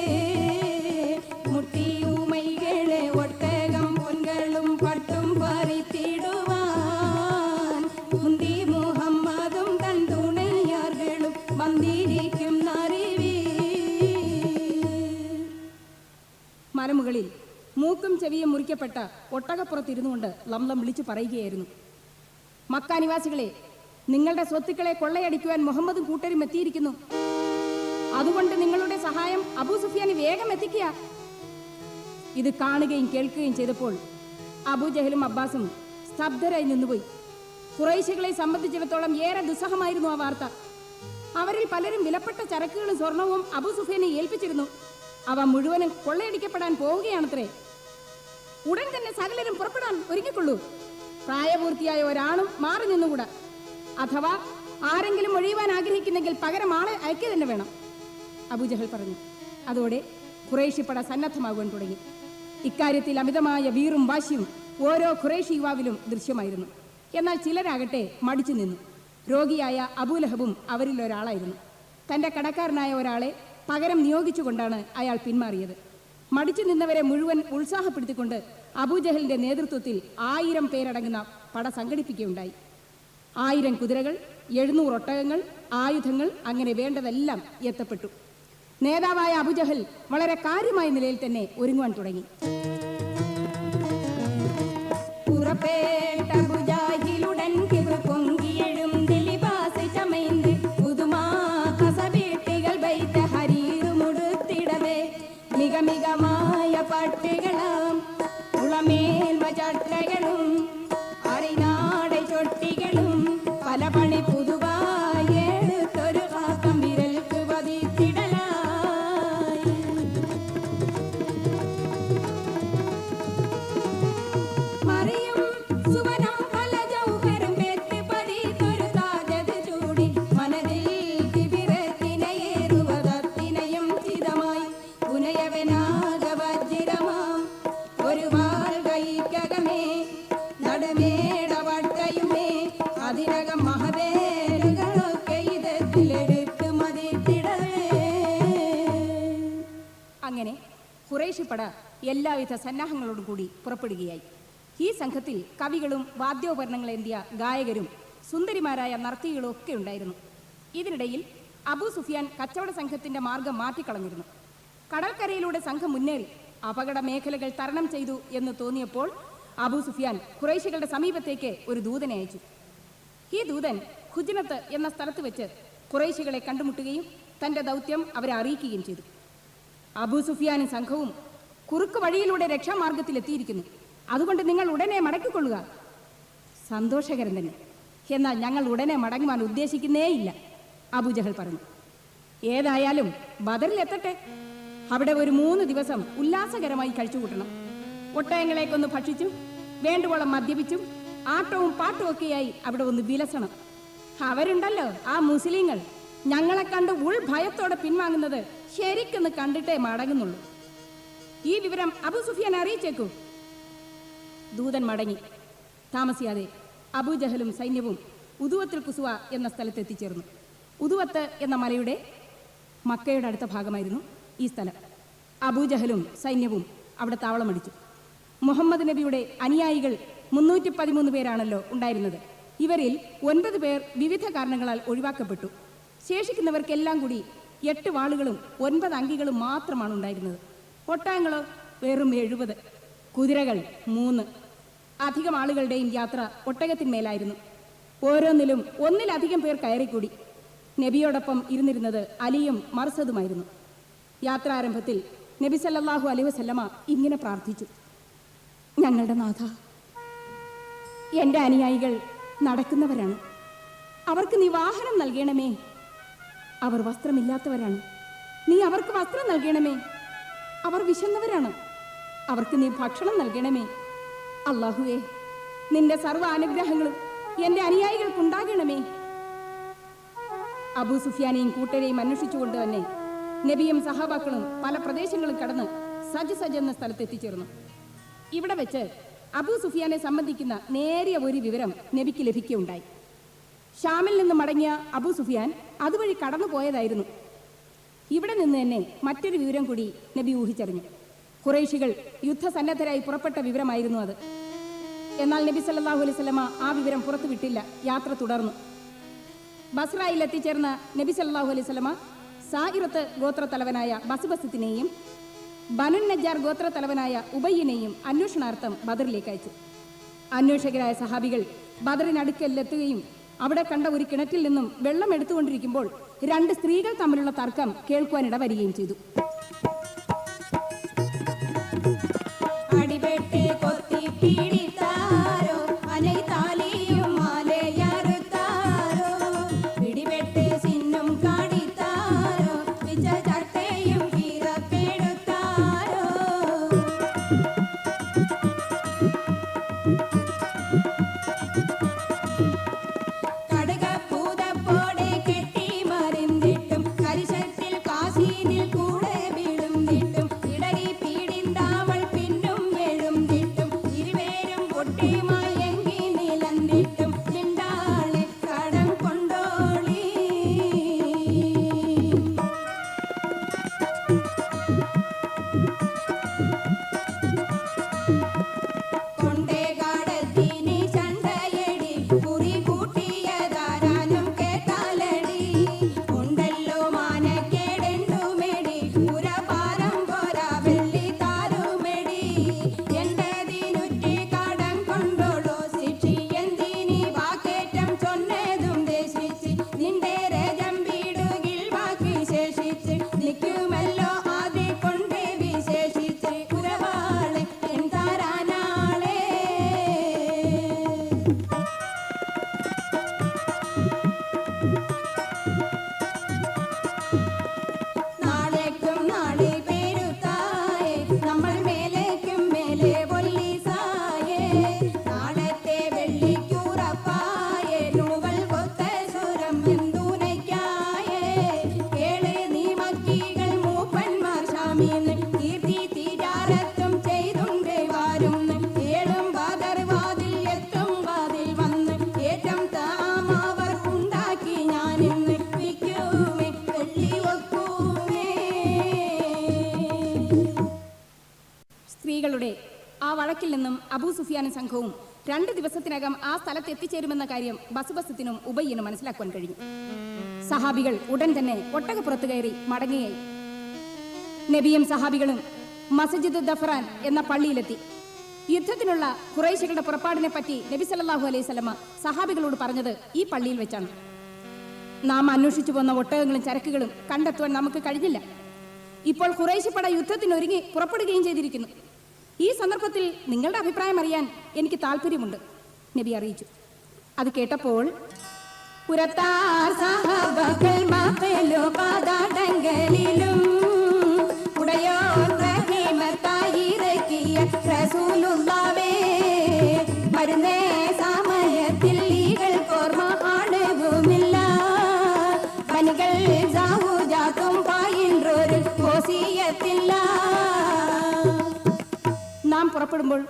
മുട്ടിയുമൈകളെ ഒട്ടകം പൊൻകളും പട്ടും പറിത്തിടുവാൻ മുന്തി മുഹമ്മദും തൻ തുണയാர்களுം വന്നിരിക്കും അറിവീ. മരമുകളിൽ മൂക്കും ചെവിയും മുറിക്കപ്പെട്ട ഒട്ടകപ്പുറത്തിരുന്നുകൊണ്ട് ലംലം വിളിച്ചു പറയുകയായിരുന്നു. മക്ക നിവാസികളെ, നിങ്ങളുടെ സ്വത്തുക്കളെ കൊള്ളയടിക്കുവാൻ മുഹമ്മദും കൂട്ടരും എത്തിയിരിക്കുന്നു. അതുകൊണ്ട് നിങ്ങളുടെ സഹായം അബൂ സുഫിയാന് വേഗം എത്തിക്കുക. ഇത് കാണുകയും കേൾക്കുകയും ചെയ്തപ്പോൾ അബൂജഹലും അബ്ബാസും സ്തബ്ധരായി നിന്നുപോയി. ഖുറൈശികളെ സംബന്ധിച്ചിടത്തോളം ഏറെ ദുസ്സഹമായിരുന്നു ആ വാർത്ത. അവരിൽ പലരും വിലപ്പെട്ട ചരക്കുകളും സ്വർണവും അബൂ സുഫിയാനെ ഏൽപ്പിച്ചിരുന്നു. അവ മുഴുവനും കൊള്ളയടിക്കപ്പെടാൻ പോവുകയാണത്രേ. ഉടൻ തന്നെ സകലരും പുറപ്പെടാൻ ഒരുങ്ങിക്കൊള്ളൂ. പ്രായപൂർത്തിയായ ഒരാളും മാറി നിന്നുകൂടാ. അഥവാ ആരെങ്കിലും ഒഴിയുവാൻ ആഗ്രഹിക്കുന്നെങ്കിൽ പകരം ആളെ അയക്കുക തന്നെ വേണം. അബൂജഹൽ പറഞ്ഞു. അതോടെ ഖുറൈശി പട സന്നദ്ധമാകുവാൻ തുടങ്ങി. ഇക്കാര്യത്തിൽ അമിതമായ വീറും വാശിയും ഓരോ ഖുറൈശി യുവാവിലും ദൃശ്യമായിരുന്നു. എന്നാൽ ചിലരാകട്ടെ മടിച്ചു നിന്നു. രോഗിയായ അബൂലഹബും അവരിൽ ഒരാളായിരുന്നു. തൻ്റെ കടക്കാരനായ ഒരാളെ പകരം നിയോഗിച്ചുകൊണ്ടാണ് അയാൾ പിന്മാറിയത്. മടിച്ചു നിന്നവരെ മുഴുവൻ ഉത്സാഹപ്പെടുത്തിക്കൊണ്ട് അബൂജഹലിന്റെ നേതൃത്വത്തിൽ 1000 പേരടങ്ങുന്ന പട സംഘടിപ്പിക്കുകയുണ്ടായി. 1000 കുതിരകൾ, 700 ഒട്ടകങ്ങൾ, ആയുധങ്ങൾ, അങ്ങനെ വേണ്ടതെല്ലാം എത്തപ്പെട്ടു. നേതാവായ അബൂജഹൽ വളരെ കാര്യമായ നിലയിൽ തന്നെ ഒരുങ്ങുവാൻ തുടങ്ങി. പുറപ്പെട്ട അബൂജഹലുടൻ കിബർ പൊങ്കിയെഴും ദിലിബാസ് ചമൈந்து പുതുമാ കസബീട്ടികൾ ബൈത്ത് ഹരീർ മുടുത്തിടവേ മികമികമായ പട്ടുകളും ഉളമേൽമ ചട്ടകളും അറിനാട ചൊട്ടികളും പല പണി പുതുവായി എടുത്തൊരു കാക്കം വിരൽക്ക് പതിത്തിടലായി. മറിയും സുവനം പല ജൗഹരും പെറ്റ് പതിത്തൊരു താജത് ചൂടി മനതിൽ കിബിറത്തിനയേറുവതത്തിനയും ചിതമായി പുനയവനാക വജ്രമാം ഒരു വാൾ കൈക്കകമേ നടുമേട വട്ടയുമേ അതിനകം മഹദേവകളൊക്കെ ഇതത്തിലെടുത്ത് മതിത്തിടവേ. അങ്ങനെ ഖുറൈശി പട എല്ലാവിധ സന്നാഹങ്ങളോടും കൂടി പുറപ്പെടുകയായി. ഈ സംഘത്തിൽ കവികളും വാദ്യോപകരണങ്ങളേന്തിയ ഗായകരും സുന്ദരിമാരായ നർത്തകികളും ഒക്കെ ഉണ്ടായിരുന്നു. ഇതിനിടയിൽ അബൂ സുഫിയാൻ കച്ചവട സംഘത്തിന്റെ മാർഗം മാറ്റിക്കളഞ്ഞിരുന്നു. കടൽക്കരയിലൂടെ സംഘം മുന്നേറി അപകട മേഖലകൾ തരണം ചെയ്തു എന്ന് തോന്നിയപ്പോൾ അബൂ സുഫിയാൻ ഖുറൈശികളുടെ സമീപത്തേക്ക് ഒരു ദൂതനെ അയച്ചു. ഈ ദൂതൻ ഖുജ്നത്ത് എന്ന സ്ഥലത്ത് വെച്ച് ഖുറൈശികളെ കണ്ടുമുട്ടുകയും തന്റെ ദൗത്യം അവരെ അറിയിക്കുകയും ചെയ്തു. അബൂ സുഫിയാനും സംഘവും കുറുക്ക് വഴിയിലൂടെ രക്ഷാമാർഗത്തിലെത്തിയിരിക്കുന്നു. അതുകൊണ്ട് നിങ്ങൾ ഉടനെ മടക്കിക്കൊള്ളുക. സന്തോഷകരം തന്നെ. എന്നാൽ ഞങ്ങൾ ഉടനെ മടങ്ങുവാൻ ഉദ്ദേശിക്കുന്നേയില്ല, അബൂജഹൽ പറഞ്ഞു. ഏതായാലും ബദറിലെത്തട്ടെ. അവിടെ ഒരു 3 ദിവസം ഉല്ലാസകരമായി കഴിച്ചുകൂട്ടണം. ഒട്ടകങ്ങളെക്കൊന്ന് ഭക്ഷിച്ചും വേണ്ടുവോളം മദ്യപിച്ചും ആട്ടവും പാട്ടും ഒക്കെയായി അവിടെ ഒന്ന് വിലസണം. അവരുണ്ടല്ലോ ആ മുസ്ലിങ്ങൾ, ഞങ്ങളെ കണ്ട് ഉൾഭയത്തോടെ പിൻവാങ്ങുന്നത് ശരിക്കൊന്ന് കണ്ടിട്ടേ മടങ്ങുന്നുള്ളൂ. ഈ വിവരം അബൂ സുഫിയാൻ അറിയിച്ചേക്കൂ. ദൂതൻ മടങ്ങി. താമസിയാതെ അബൂജഹലും സൈന്യവും ഉദുവത്തുൽ കുസുവ എന്ന സ്ഥലത്ത് എത്തിച്ചേർന്നു. ഉദുവത്ത് എന്ന മലയുടെ മക്കയുടെ അടുത്ത ഭാഗമായിരുന്നു ഈ സ്ഥലം. അബൂജഹലും സൈന്യവും അവിടെ താവളമടിച്ചു. മുഹമ്മദ് നബിയുടെ അനുയായികൾ 313 പേരാണല്ലോ ഉണ്ടായിരുന്നത്. ഇവരിൽ 9 പേർ വിവിധ കാരണങ്ങളാൽ ഒഴിവാക്കപ്പെട്ടു. ശേഷിക്കുന്നവർക്കെല്ലാം കൂടി 8 വാളുകളും 9 അങ്കികളും മാത്രമാണ് ഉണ്ടായിരുന്നത്. ഒട്ടകങ്ങളോ വെറും 70, കുതിരകൾ 3. അധികം ആളുകളുടെയും യാത്ര ഒട്ടകത്തിന്മേലായിരുന്നു. ഓരോന്നിലും ഒന്നിലധികം പേർ കയറിക്കൂടി. നബിയോടൊപ്പം ഇരുന്നിരുന്നത് അലിയും മർസദുമായിരുന്നു. യാത്രാരംഭത്തിൽ നബി സല്ലല്ലാഹു അലൈഹി വസല്ലമ ഇങ്ങനെ പ്രാർത്ഥിച്ചു: ഞങ്ങളുടെ നാഥ, എൻ്റെ അനുയായികൾ നടക്കുന്നവരാണ്. അവർക്ക് നീ വാഹനം നൽകണമേ. അവർ വസ്ത്രമില്ലാത്തവരാണ്. നീ അവർക്ക് വസ്ത്രം നൽകണമേ. അവർ വിശന്നവരാണ്. അവർക്ക് നീ ഭക്ഷണം നൽകണമേ. അല്ലാഹുവേ, നിന്റെ സർവ്വ അനുഗ്രഹങ്ങളും എൻ്റെ അനുയായികൾക്കുണ്ടാകണമേ. അബൂ സുഫിയാനെയും കൂട്ടരെയും അന്വേഷിച്ചുകൊണ്ട് തന്നെ നബിയും സഹാബാക്കളും പല പ്രദേശങ്ങളും കടന്ന് സജ് എന്ന സ്ഥലത്ത് എത്തിച്ചേർന്നു. ഇവിടെ വെച്ച് അബൂ സുഫിയാനെ സംബന്ധിക്കുന്ന നേരിയ ഒരു വിവരം നബിക്ക് ലഭിക്കുകയുണ്ടായി. ഷാമിൽ നിന്ന് മടങ്ങിയ അബൂ സുഫിയാൻ അതുവഴി കടന്നു പോയതായിരുന്നു. ഇവിടെ നിന്ന് തന്നെ മറ്റൊരു വിവരം കൂടി നബി ഊഹിച്ചറിഞ്ഞു. ഖുറൈശികൾ യുദ്ധസന്നദ്ധരായി പുറപ്പെട്ട വിവരമായിരുന്നു അത്. എന്നാൽ നബി സല്ലല്ലാഹു അലൈഹി വസല്ലമ ആ വിവരം പുറത്തുവിട്ടില്ല. യാത്ര തുടർന്നു. ബസ്രയിൽ എത്തിച്ചേർന്ന നബി സല്ലല്ലാഹു അലൈഹി വസല്ലമ സായിറത്ത് ഗോത്രത്തലവനായ ബസ്ബസിനെയും ബനുൻ നജ്ജാർ ഗോത്രത്തലവനായ ഉബയ്യിനെയും അന്വേഷണാർത്ഥം ബദറിലേക്ക് അയച്ചു. അന്വേഷകരായ സഹാബികൾ ബദറിനടുക്കലെത്തുകയും അവിടെ കണ്ട ഒരു കിണറ്റിൽ നിന്നും വെള്ളം എടുത്തുകൊണ്ടിരിക്കുമ്പോൾ 2 സ്ത്രീകൾ തമ്മിലുള്ള തർക്കം കേൾക്കുവാനിട വരികയും ചെയ്തു. അടിപെട്ടി കൊത്തി പീഡിത്താരോ അനൈതാലിയും മാലയറുത്താരോ പിടിപെട്ട് സിന്നും കാടിത്താരോ വിച്ച ചട്ടയും കീറപ്പെടുത്താരോ കടുകപ്പൂതപ്പോടെ കെട്ടി മറിന്നിട്ടും കരിശത്തിൽ കാശീനിൽ കൂടെ ഇസ്ലാമീന്ന് കീർത്തി തിജാരത്തും ചെയ്തുണ്ട് വാരുന്ന് ഏഴും ബദർ വാതിൽ എത്തും വാതിൽ വന്ന് ഏറ്റം താമാവർക്കുണ്ടാക്കി ഞാനിന്ന് വിൽക്കുമേ വെള്ളി വെക്കൂമേ. സ്ത്രീകളുടെ ആ വഴക്കിൽ നിന്നും അബൂ സുഫിയാനും സംഘവും 2 ദിവസത്തിനകം ആ സ്ഥലത്ത് എത്തിച്ചേരുമെന്ന കാര്യം ബസുബസത്തിനും ഉബയ്യനും മനസ്സിലാക്കുവാൻ കഴിഞ്ഞു. സഹാബികൾ ഉടൻ തന്നെ ഒട്ടകപ്പുറത്ത് കയറി മടങ്ങുകയായി. നബിയും സഹാബികളും മസ്ജിദ് ദഫ്റാൻ എന്ന പള്ളിയിലെത്തി. യുദ്ധത്തിനുള്ള ഖുറൈശികളുടെ പുറപ്പാടിനെ പറ്റി നബി സല്ലല്ലാഹു അലൈഹി വസല്ലമ സഹാബികളോട് പറഞ്ഞത് ഈ പള്ളിയിൽ വെച്ചാണ്. നാം അന്വേഷിച്ചു പോന്ന ഒട്ടകങ്ങളും ചരക്കുകളും കണ്ടെത്തുവാൻ നമുക്ക് കഴിഞ്ഞില്ല. ഇപ്പോൾ ഖുറൈശി പട യുദ്ധത്തിനൊരുങ്ങി പുറപ്പെടുകയും ചെയ്തിരിക്കുന്നു. ഈ സന്ദർഭത്തിൽ നിങ്ങളുടെ അഭിപ്രായം അറിയാൻ എനിക്ക് താല്പര്യമുണ്ട്, നബി അറിയിച്ചു. അത് കേട്ടപ്പോൾ പുരത്താർ സഹബകൾ മക്കളു പാതാടങ്കലിലും ഉടയോൻ റഹീമത്തായിറക്കിയ റസൂലുള്ളാഹേ മരുന്നേ സമയത്തിൽ ഈകൾ കോർമ ആണവുമില്ല പനികൾ സാഹുജാത്തും പായിன்றൊരു കോസിയത്തില്ല. നാം പുറപ്പെടുമ്പോൾ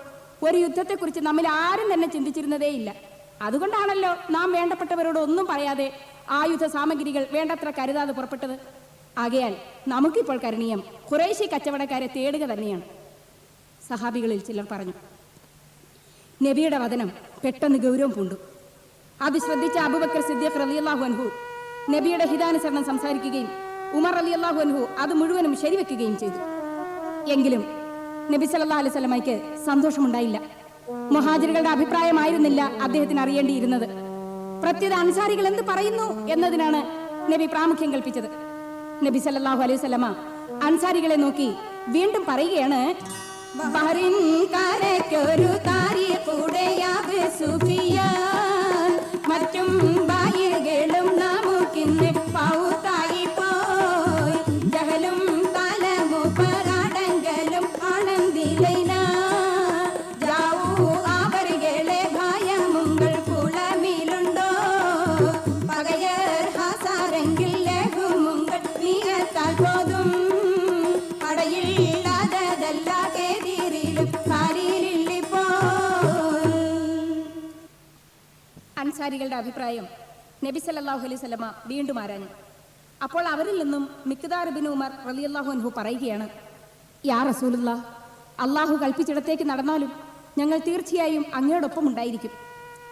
ഒരു യുദ്ധത്തെക്കുറിച്ച് നമ്മിൽ ആരും തന്നെ ചിന്തിച്ചിരുന്നതേയില്ല. അതുകൊണ്ടാണല്ലോ നാം വേണ്ടപ്പെട്ടവരോട് ഒന്നും പറയാതെ ആയുധ സാമഗ്രികൾ വേണ്ടത്ര കരുതാതെ പുറപ്പെട്ടത്. ആകയാൽ നമുക്കിപ്പോൾ കരണീയം ഖുറൈശി കച്ചവടക്കാരെ തേടുക തന്നെയാണ്. സഹാബികളിൽ ചിലർ പറഞ്ഞു. നബിയുടെ വദനം പെട്ടെന്ന് ഗൗരവം പൂണ്ടു. അത് ശ്രദ്ധിച്ച അബൂബക്കർ സിദ്ദീഖ് റളിയല്ലാഹു അൻഹു നബിയുടെ ഹിതാനുസരണം സംസാരിക്കുകയും ഉമർ റളിയല്ലാഹു അൻഹു അത് മുഴുവനും ശരിവെക്കുകയും ചെയ്തു. എങ്കിലും നബി സല്ലല്ലാഹു അലൈഹി വസല്ലമയ്ക്ക് സന്തോഷമുണ്ടായില്ല. മുഹാജിറുകളുടെ അഭിപ്രായമായിരുന്നില്ല അദ്ദേഹത്തിന് അറിയേണ്ടിയിരുന്നത്. പ്രത്യേക അൻസാരികൾ എന്ത് പറയുന്നു എന്നതിനാണ് നബി പ്രാമുഖ്യം കൽപ്പിച്ചത്. നബി സല്ലല്ലാഹു അലൈഹി വസല്ലമ അൻസാരികളെ നോക്കി വീണ്ടും പറയുകയാണ്, ബഹറിൻ കരയ്ക്കൊരു താരിഖുടയാബ് സുഫിയാൻ മറ്റും ബായികളും നമുക്കിന്ന് പൗത്തായി പോയി ജഹലും തലമു പരാടങ്കലും ആനന്ദിലൈന ജാവൂ അവരുകളെ ഭയമുങ്ങൾ കുളമിലുണ്ടോ പകയർ ഹസാരെങ്കിൽ ലഘുമുങ്ങൾ നീങ്ങത്താൽ പോതും പടയില്ലാതല്ല കേതിരിലും കാലിലിപ്പോ. അൻസാരികളുടെ അഭിപ്രായം നബി സല്ലല്ലാഹു അലൈഹി വസല്ലമ വീണ്ടും ആരാഞ്ഞു. അപ്പോൾ അവരിൽ നിന്നും മിഖ്ദാർ ഇബ്നു ഉമർ റളിയല്ലാഹു അൻഹു പറയുകയാണ്, യാ റസൂലുള്ളാഹ്, അള്ളാഹു കൽപ്പിച്ചിടത്തേക്ക് നടന്നാലും ഞങ്ങൾ തീർച്ചയായും അങ്ങയോടൊപ്പം ഉണ്ടായിരിക്കും.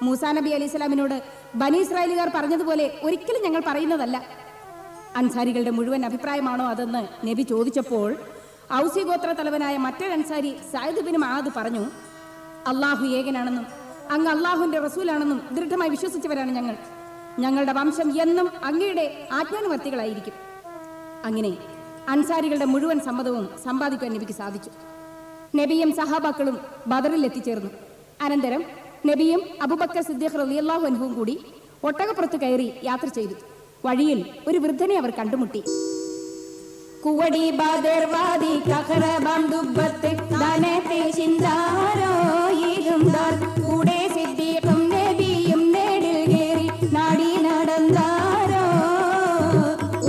മൂസാ നബി അലൈഹി സ്വലാമിനോട് ബനി ഇസ്രായേലുകാർ പറഞ്ഞതുപോലെ ഒരിക്കലും ഞങ്ങൾ പറയുന്നതല്ല. അൻസാരികളുടെ മുഴുവൻ അഭിപ്രായമാണോ അതെന്ന് നബി ചോദിച്ചപ്പോൾ ഔസി ഗോത്ര തലവനായ മറ്റൊരു അൻസാരി സഅദ് ബിൻ മുആദ് പറഞ്ഞു, അള്ളാഹു ഏകനാണെന്നും അങ്ങ് അള്ളാഹുവിന്റെ റസൂലാണെന്നും ദൃഢമായി വിശ്വസിച്ചവരാണ് ഞങ്ങൾ. ഞങ്ങളുടെ വംശം എന്നും അങ്ങയുടെ ആജ്ഞാനുവർത്തികളായിരിക്കും. അങ്ങനെ അൻസാരികളുടെ മുഴുവൻ സമ്മതവും സമ്പാദിക്കാൻ നബിക്ക് സാധിച്ചു. നബിയും സഹാബാക്കളും ബദറിൽ എത്തിച്ചേർന്നു. അനന്തരം നബിയും അബൂബക്കർ സിദ്ദീഖ് റളിയല്ലാഹു അൻഹുവും കൂടി ഒട്ടകപ്പുറത്ത് കയറി യാത്ര ചെയ്തു. വഴിയിൽ ഒരു വൃദ്ധനെ അവർ കണ്ടുമുട്ടി. കുവടി ബദർവാദി കഖറബം ദുബത്ത് ദനത്തെ ചിന്താരോ ഇരുന്താർ കൂടെ സിദ്ദീഖും നബിയും നേടിൽ കേറി നാടി നടന്നാരോ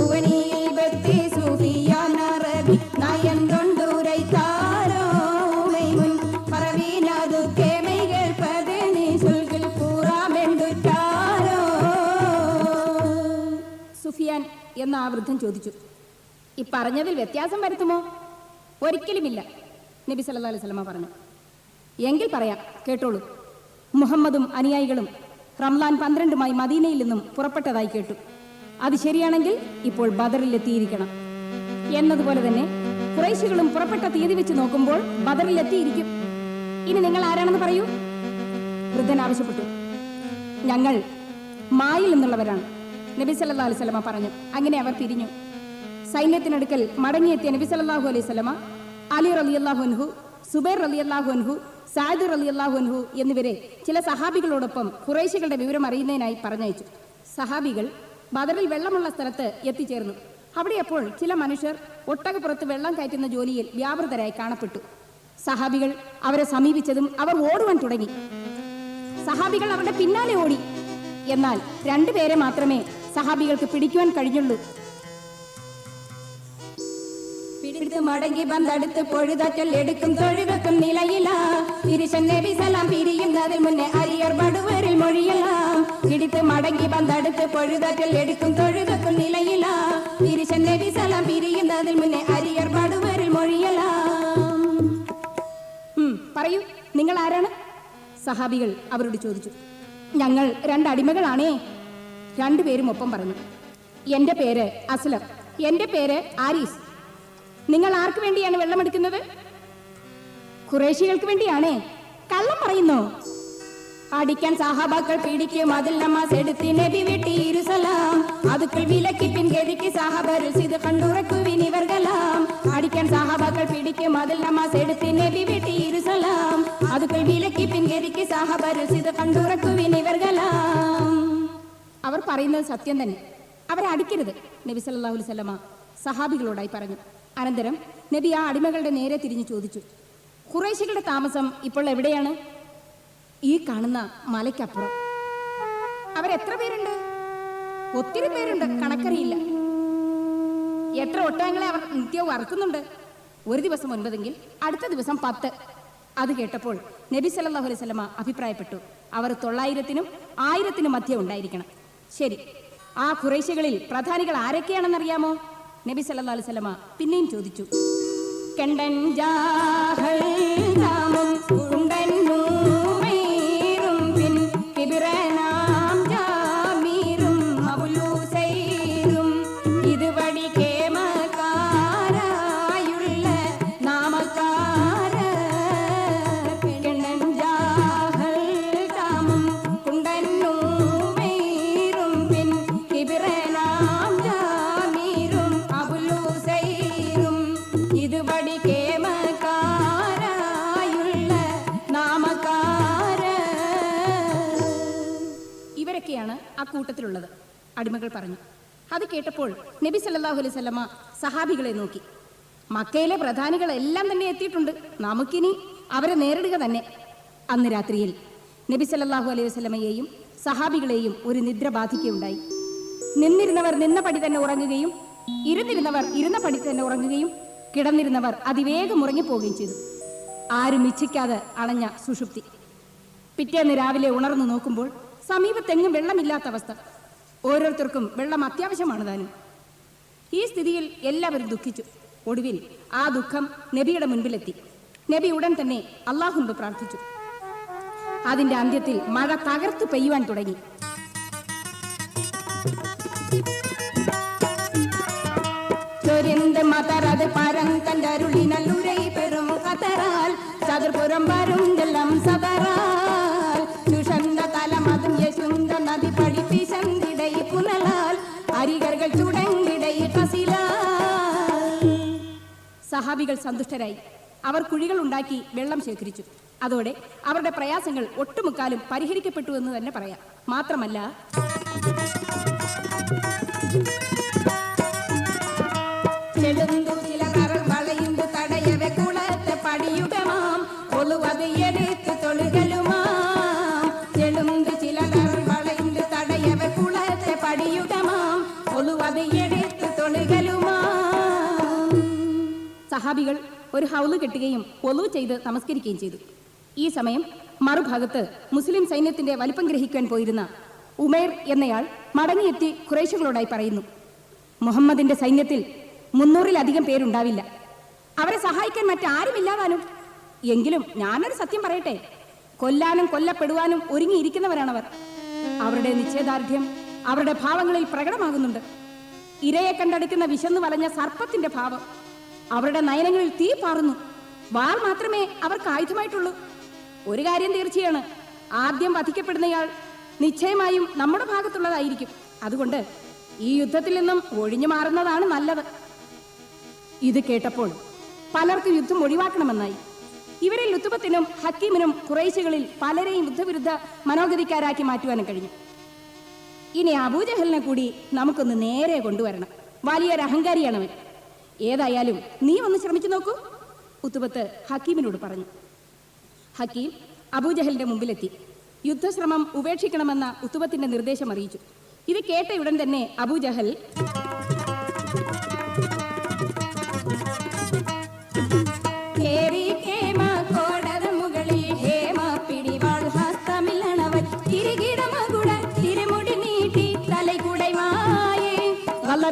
ഉവനിയിൽ ബത്തി സുഫിയാൻ അറബി നയൻ കൊണ്ടുരൈത്താരോ ഉമൈമുൻ പറവീനതു കേമൈകൾ പദനി സുൽഗുൽ കൂറാമെണ്ടുറ്റാരോ. സുഫിയാൻ എന്ന ആ വൃദ്ധൻ ചോദിച്ചു, ഈ പറഞ്ഞതിൽ വ്യത്യാസം വരുത്തുമോ? ഒരിക്കലുമില്ല, നബി സല്ലല്ലാഹു അലൈഹി വസല്ലമ പറഞ്ഞു. എങ്കിൽ പറയാം, കേട്ടോളൂ. മുഹമ്മദും അനുയായികളും റംലാൻ 12 മദീനയിൽ നിന്നും പുറപ്പെട്ടതായി കേട്ടു. അത് ശരിയാണെങ്കിൽ ഇപ്പോൾ ബദറിൽ എത്തിയിരിക്കണം. എന്നതുപോലെ തന്നെ ഖുറൈശികളും പുറപ്പെട്ട തീയതി വെച്ച് നോക്കുമ്പോൾ ബദറിൽ എത്തിയിരിക്കും. ഇനി നിങ്ങൾ ആരാണെന്ന് പറയൂ, വൃദ്ധൻ ആവശ്യപ്പെട്ടു. ഞങ്ങൾ മായിൽ നിന്നുള്ളവരാണ്, നബി സല്ലല്ലാഹു അലൈഹി വസല്ലമ പറഞ്ഞു. അങ്ങനെ അവർ പിരിഞ്ഞു. സൈന്യത്തിനടുക്കൽ മടങ്ങിയെത്തിയ നബി സല്ലല്ലാഹു അലൈഹി വസല്ലമ അലി റളിയല്ലാഹു അൻഹു, സുബൈർ റളിയല്ലാഹു അൻഹു, സഅദ് റളിയല്ലാഹു അൻഹു എന്നിവരെ ചില സഹാബികളോടൊപ്പം ഖുറൈശികളുടെ വിവരം അറിയുന്നതിനായി പറഞ്ഞയച്ചു. സഹാബികൾ ബദറിൽ വെള്ളമുള്ള സ്ഥലത്ത് എത്തിച്ചേർന്നു. അവിടെ അപ്പോൾ ചില മനുഷ്യർ ഒട്ടകപ്പുറത്ത് വെള്ളം കയറ്റുന്ന ജോലിയിൽ വ്യാപൃതരായി കാണപ്പെട്ടു. സഹാബികൾ അവരെ സമീപിച്ചതും അവർ ഓടുവാൻ തുടങ്ങി. സഹാബികൾ അവരുടെ പിന്നാലെ ഓടി. എന്നാൽ 2 പേരെ മാത്രമേ സഹാബികൾക്ക് പിടിക്കുവാൻ കഴിഞ്ഞുള്ളൂ. പിടിച്ച് മടങ്ങി ബന്ധടുത്ത് പൊഴുതറ്റൽ എടുക്കും തൊഴുവെക്കും നിലയില തിരിശൻ നബി സലാം പിരിയുന്നതിൽ മുന്നേ അരിയർ ബടുവരിൽ മൊഴിയലാം പിടിത്ത് മടങ്ങി ബന്ധടുത്ത് പൊഴുതറ്റൽ എടുക്കും തൊഴുവെക്കും നിലയില തിരിശൻ നബി സലാം പിരിയുന്നതിൽ മുന്നേ അരിയർ ബടുവരിൽ മൊഴിയലാം. പറയൂ, നിങ്ങൾ ആരാണ്? സഹാബികൾ അവരോട് ചോദിച്ചു. ഞങ്ങൾ 2 അടിമകളാണേ. 2 പേരും ഒപ്പം പറഞ്ഞു. എന്റെ പേര് അസ്ലം, എന്റെ പേര് ആരീസ്. നിങ്ങൾ ആർക്ക് വേണ്ടിയാണ് വെള്ളമെടുക്കുന്നത്? ഖുറൈശികൾക്ക് വേണ്ടിയാണേ. കള്ളം പറയുന്നോ? അടിക്കാൻ സഹാബാക്കൾ പിടിക്കും അതിൽ നമാസ് എടുത്തി നബി വെട്ടി ഇരുസലാം അതുക്കൾ വിലക്കി പിൻകെതിക്ക് സഹാബരിൽ ഇത് കണ്ടുറക്കുവിൻ ഇവർകലാം. അടിക്കാൻ സഹാബാക്കൾ പിടിക്കും അതിൽ നമാസ് എടുത്തി നബി വെട്ടി ഇരുസലാം അതുക്കൾ വിലക്കി പിൻകെതിക്ക് സഹാബരിൽ ഇത് കണ്ടുറക്കുവിൻ ഇവർകലാം. അവർ പറയുന്നത് സത്യം തന്നെ. അവരെ അടിക്കരുത്, നബി സല്ലല്ലാഹു അലൈഹി വസല്ലമ സഹാബികളോടായി പറഞ്ഞു. അനന്തരം നബി ആ അടിമകളുടെ നേരെ തിരിഞ്ഞു ചോദിച്ചു, ഖുറൈശികളുടെ താമസം ഇപ്പോൾ എവിടെയാണ്? ഈ കാണുന്ന മലയ്ക്കപ്പുറം. അവരെത്ര പേരുണ്ട്? ഒത്തിരി പേരുണ്ട്, കണക്കറിയില്ല. എത്ര ഒട്ടകങ്ങളെ അവർ നിത്യവും അറക്കുന്നുണ്ട്? ഒരു ദിവസം 9 അടുത്ത ദിവസം 10. അത് കേട്ടപ്പോൾ നബി സല്ലല്ലാഹു അലൈഹി വസല്ലമ അഭിപ്രായപ്പെട്ടു, അവർ 900-നും 1000-നും മധ്യ ഉണ്ടായിരിക്കണം. ശരി, ആ ഖുറൈശികളിൽ പ്രധാനികൾ ആരൊക്കെയാണെന്നറിയാമോ? നബി സല്ലല്ലാഹു അലൈഹി വസല്ലമ പിന്നെയും ചോദിച്ചു. കണ്ടൻ ജാഹൽ നാമം കുണ്ടൻ നൂമീറും പിൻ കിബ്റനാം ജാമീറും മൗലൂസൈറും ഇതുവഴി കേമകാരായുള്ള നാമകാര കണ്ടൻ ജാഹൽ നാമം കുണ്ടൻ നൂമീറും പിൻ കിബ്റനാം ജാമീറും മൗലൂസൈറും ഇതുവഴി കേമകാരായുള്ള നാമകാര. ഇവരൊക്കെയാണ് ആ കൂട്ടത്തിലുള്ളത്, അടിമകൾ പറഞ്ഞു. അത് കേട്ടപ്പോൾ നബി സല്ലല്ലാഹു അലൈഹി വസല്ലമ സഹാബികളെ നോക്കി. മക്കയിലെ പ്രധാനികളെല്ലാം തന്നെ എത്തിയിട്ടുണ്ട്, നമുക്കിനി അവരെ നേരിടുക തന്നെ. അന്ന് രാത്രിയിൽ നബി സല്ലല്ലാഹു അലൈഹി വസല്ലമയെയും സഹാബികളെയും ഒരു നിദ്ര ബാധിക്കുകയുണ്ടായി. നിന്നിരുന്നവർ നിന്ന പടി തന്നെ ഉറങ്ങുകയും ഇരുന്നിരുന്നവർ ഇരുന്ന പടി തന്നെ ഉറങ്ങുകയും കിടന്നിരുന്നവർ അതിവേഗം ഉറങ്ങിപ്പോവുകയും ചെയ്തു. ആരും ഇച്ഛിക്കാതെ അണഞ്ഞ സുഷുപ്തി. പിറ്റേന്ന് രാവിലെ ഉണർന്നു നോക്കുമ്പോൾ സമീപത്തെങ്ങും വെള്ളമില്ലാത്ത അവസ്ഥ. ഓരോരുത്തർക്കും വെള്ളം അത്യാവശ്യമാണ് താനും. ഈ സ്ഥിതിയിൽ എല്ലാവരും ദുഃഖിച്ചു. ഒടുവിൽ ആ ദുഃഖം നബിയുടെ മുൻപിലെത്തി. നബി ഉടൻ തന്നെ അല്ലാഹുവിനോട് പ്രാർത്ഥിച്ചു. അതിന്റെ അന്ത്യത്തിൽ മഴ തകർത്തു പെയ്യുവാൻ തുടങ്ങി. മതറത് പരങ്കണ്ടരുളി നല്ലുരൈ പെരും കതറാൽ ചതുർപുരം വരുണ്ടെല്ലാം സദറാൽ ചുഷന്ത തലമതും യശുന്ത നദി പഠിപ്പിച്ചന്തിടൈ പുനലാൽ അരികர்கள் ചുടങ്ങിടൈ കസിലാൽ. സഹാബികൾ സന്തുഷ്ടരായി. അവർ കുഴികൾ ഉണ്ടാക്കി വെള്ളം ശേഖരിച്ചു. അതോടെ അവരുടെ പ്രയാസങ്ങൾ ഒട്ടുമുക്കാലും പരിഹരിക്കപ്പെട്ടു എന്ന് തന്നെ പറയാം. മാത്രമല്ല, ചെടുന്തു ചില കരൾ വളയുന്നു തടയവെ കുളത്തെ പടിയുടമാം ഒളുവത് എടുത്ത് തൊഴുകലുമാം. ചെടുന്തു ചില കരൾ വളയുന്നു തടയവെ കുളത്തെ പടിയുടമാം ഒളുവത് എടുത്ത് തൊഴുകലുമാം. സഹാബികൾ ഒരു ഹൗല് കെട്ടുകയും ഒളു ചെയ്ത് നമസ്കരിക്കുകയും ചെയ്തു. ഈ സമയം മറുഭാഗത്ത് മുസ്ലിം സൈന്യത്തിന്റെ വലിപ്പം ഗ്രഹിക്കാൻ പോയിരുന്ന ഉമേർ എന്നയാൾ മടങ്ങിയെത്തി ഖുറൈശികളോടായി പറയുന്നു, മുഹമ്മദിന്റെ സൈന്യത്തിൽ 300-ലധികം പേരുണ്ടാവില്ല. അവരെ സഹായിക്കാൻ മറ്റാരുമില്ലാതാനും. എങ്കിലും ഞാനൊരു സത്യം പറയട്ടെ, കൊല്ലാനും കൊല്ലപ്പെടുവാനും ഒരുങ്ങിയിരിക്കുന്നവരാണവർ. അവരുടെ നിശ്ചയദാർഢ്യം അവരുടെ ഭാവങ്ങളിൽ പ്രകടമാകുന്നുണ്ട്. ഇരയെ കണ്ടടുക്കുന്ന വിശന്നു വലഞ്ഞ സർപ്പത്തിന്റെ ഭാവം. അവരുടെ നയനങ്ങളിൽ തീ പാറുന്നു. വാൾ മാത്രമേ അവർക്ക് ആയുധമായിട്ടുള്ളൂ. ഒരു കാര്യം തീർച്ചയാണ്, ആദ്യം വധിക്കപ്പെടുന്നയാൾ നിശ്ചയമായും നമ്മുടെ ഭാഗത്തുള്ളതായിരിക്കും. അതുകൊണ്ട് ഈ യുദ്ധത്തിൽ നിന്നും ഒഴിഞ്ഞു മാറുന്നതാണ് നല്ലത്. ഇത് കേട്ടപ്പോൾ പലർക്കും യുദ്ധം ഒഴിവാക്കണമെന്നായി. ഇവരിൽ ലുത്തുബത്തിനും ഹക്കീമിനും ഖുറൈശികളിൽ പലരെയും യുദ്ധവിരുദ്ധ മനോഗതിക്കാരാക്കി മാറ്റുവാനും കഴിഞ്ഞു. ഇനി അബൂജഹലിനെ കൂടി നമുക്കൊന്ന് നേരെ കൊണ്ടുവരണം. വലിയൊരു അഹങ്കാരിയാണവൻ. ഏതായാലും നീ ഒന്ന് ശ്രമിച്ചു നോക്കൂ, ഉത്തുബത്ത് ഹക്കീമിനോട് പറഞ്ഞു. ഹക്കീം അബൂജഹലിന്റെ മുമ്പിലെത്തി യുദ്ധശ്രമം ഉപേക്ഷിക്കണമെന്ന ഉത്തുബത്തിന്റെ നിർദ്ദേശം അറിയിച്ചു. ഇത് കേട്ടയുടൻ തന്നെ അബൂജഹൽ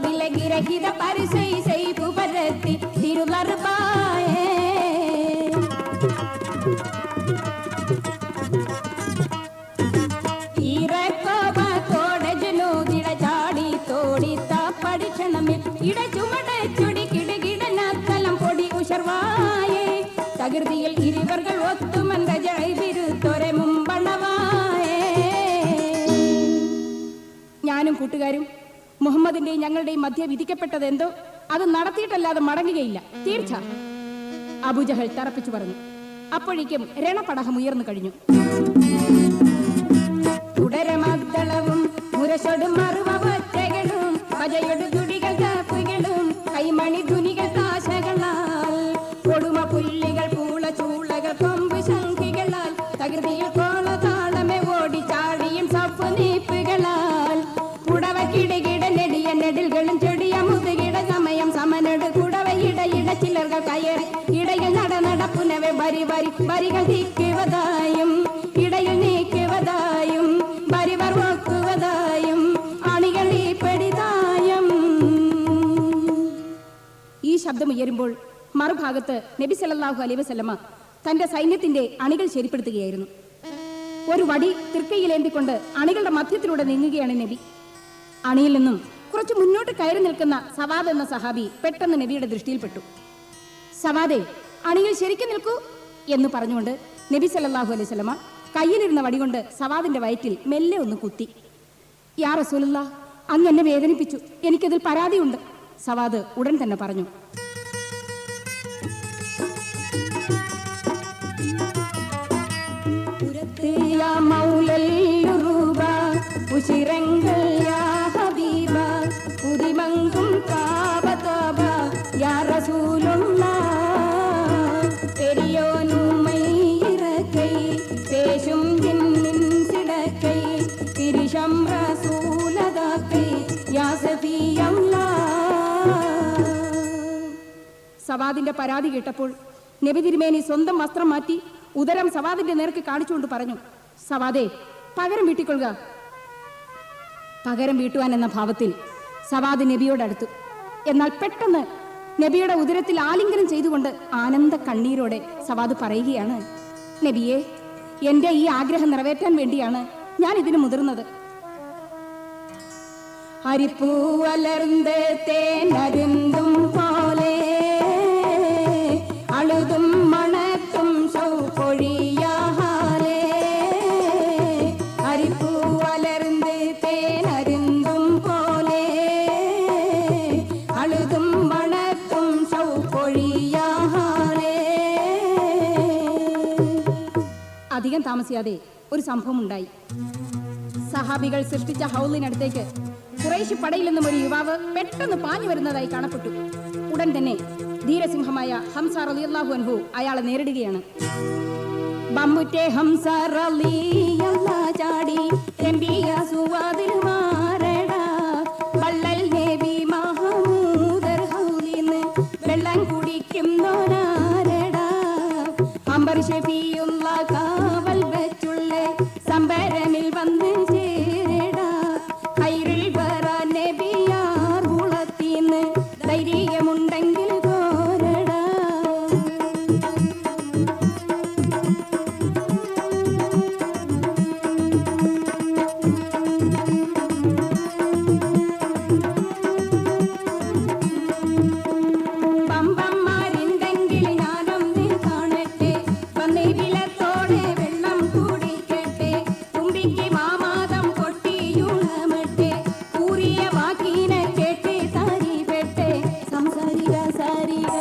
விலகிரகித பரிசை செய்பு பரத்தி திருளர்பாயே ഈറക്കോപത്തോടെ ജനോദിട ചാടി തോടിത്ത പഠിച്ചണമിൽ ഇട ചുമട ചുടി കിടുകിടനക്കലം പൊടി ഉഷർവായേ തകൃതിയിൽ ഇരുവർകൾ ഒത്തുമന്ത ജൈവിരുത്തൊരെ മുമ്പണവായേ. ഞാനും കൂട്ടുകാരും മുഹമ്മദിന്റെയും ഞങ്ങളുടെയും മധ്യ വിധിക്കപ്പെട്ടത് എന്തോ അത് നടത്തിയിട്ടല്ലാതെ മടങ്ങുകയില്ല, തീർച്ച. അബൂജഹൽ തറപ്പിച്ചു പറഞ്ഞു. അപ്പോഴേക്കും രണപടഹം ഉയർന്നു കഴിഞ്ഞു. തുടരമദ്ദളവും മുരശൊടും മറുവറ്റകളും പജയൊടു തുടികൾ കാപ്പുകളും കൈമണി ധുനികൾ താശകളാൽ കൊടുമ പുല്ലികൾ പൂള ചൂളകൾ കൊമ്പ് ശംഖികളാൽ തകൃതിയിൽ കോളതാളമേ ഓടി ചാടിയും സപ്പ് നീപ്പുകളാൽ പുടവ കിടകിട നെടിയ നെടിൽകളും ചെടിയ മുതുകിട സമയം സമനട് കുടവ ഇടയിട ചിലർകൾ കയറി ഇടയിൽ നടപ്പുനവെ വരി വരി വരികൾ നീക്കുവതായും ഇടയിൽ നീക്കുവതായും വരിവർ നോക്കുവതായും അണികൾ ഈ പെടിതായും. ഈ ശബ്ദം ഉയരുമ്പോൾ മറുഭാഗത്ത് നബി സല്ലല്ലാഹു അലൈഹി വസല്ലമ തന്റെ സൈന്യത്തിന്റെ അണികൾ ശരിപ്പെടുത്തുകയായിരുന്നു. ഒരു വടി തൃക്കൈയിലേന്തിക്കൊണ്ട് അണികളുടെ മധ്യത്തിലൂടെ നീങ്ങുകയാണ് നബി. അണിയിൽ നിന്നും കുറച്ച് മുന്നോട്ട് കയറി നിൽക്കുന്ന സവാദ് എന്ന സഹാബി പെട്ടെന്ന് നബിയുടെ ദൃഷ്ടിയിൽപ്പെട്ടു. സവാദേ, അണിയിൽ ശരിക്കും നിൽക്കൂ എന്ന് പറഞ്ഞുകൊണ്ട് നബി സല്ലല്ലാഹു അലൈഹി വസല്ലമ കയ്യിലിരുന്ന വടികൊണ്ട് സവാദിന്റെ വയറ്റിൽ മെല്ലെ ഒന്ന് കുത്തി. യാ റസൂലുള്ളാഹ്, അങ്ങ് എന്നെ വേദനിപ്പിച്ചു, എനിക്കതിൽ പരാതിയുണ്ട്. സവാദ് ഉടൻ തന്നെ പറഞ്ഞു. പുതിമങ്കും കാബതാബ യാ റസൂലുള്ളാഹ് പെരിയോനുമൈ ഇറക്കൈ പേശും ജിന്നിൻ സിടക്കൈ തിരിശം റസൂലദാക്കൈ യാ സഫിയല്ലാഹ്. സവാദിന്റെ പരാതി കേട്ടപ്പോൾ നബി തിരുമേനി സ്വന്തം വസ്ത്രം മാറ്റി ഉദരം സവാദിന്റെ നേർക്ക് കാണിച്ചുകൊണ്ട് പറഞ്ഞു, സവാദേ, പകരം വീട്ടിക്കൊള്ളുക. പകരം വീട്ടുവാൻ എന്ന ഭാവത്തിൽ സവാദ് നബിയോടടുത്തു. എന്നാൽ പെട്ടെന്ന് നബിയുടെ ഉദരത്തിൽ ആലിംഗനം ചെയ്തുകൊണ്ട് ആനന്ദ കണ്ണീരോടെ സവാദ് പറയുകയാണ്, നബിയെ, എന്റെ ഈ ആഗ്രഹം നിറവേറ്റാൻ വേണ്ടിയാണ് ഞാൻ ഇതിന് മുതിർന്നത്. അരിപ്പൂ വളർന്ന് തേനരുന്തും പോലെ അളുതും മണത്തും സൗപൊഴിയാലേ അരിപ്പൂ വളർന്ന് തേനരുന്തും പോലെ അളുതും മണത്തും സൗപൊഴിയാലേ. അധികം താമസിയാതെ ഒരു സംഭവം ഉണ്ടായി. സഹാബികൾ സൃഷ്ടിച്ച ഹൗലിനടുത്തേക്ക് ഖുറൈശി പടയിൽ നിന്നും ഒരു യുവാവ് പെട്ടെന്ന് പാഞ്ഞു വരുന്നതായി കാണപ്പെട്ടു. ഉടൻ തന്നെ ധീരസിംഹമായ ഹംസ റളിയല്ലാഹു അൻഹു അയാളെ നേരിടുകയാണ്. ബമ്പുറ്റേ ഹംസ റളിയല്ലാഹു ചാടി രംബിയ സുവാദിൽ മാറടാ വള്ളൽ നബി മഹമൂദർ ഹൗലിന്ന് വെള്ളം കുടിക്കുന്നോനാരടാ അംബർ ഷഫിയുള്ള കാവൽ വെച്ചുള്ള സംബരമിൽ വന്ന് ചേരടാ ഖൈറുൽ വറ നബിയാർ ഉളത്തിന്ന് ധൈര്യമുണ്ടെങ്കിൽ പോരടാ. പമ്പന്മാരുണ്ടെങ്കിൽ ഞാനൊന്ന് കാണട്ടെ വന്നിവിലത്തോടെ വെള്ളം കുടിക്കട്ടെ തുമ്പിക്ക് മാമാദം കൊട്ടിയുണമട്ടെ കൂറിയ വാക്കിനെ കേട്ട് താരിപ്പെട്ടെ സംസാരിക സാരിക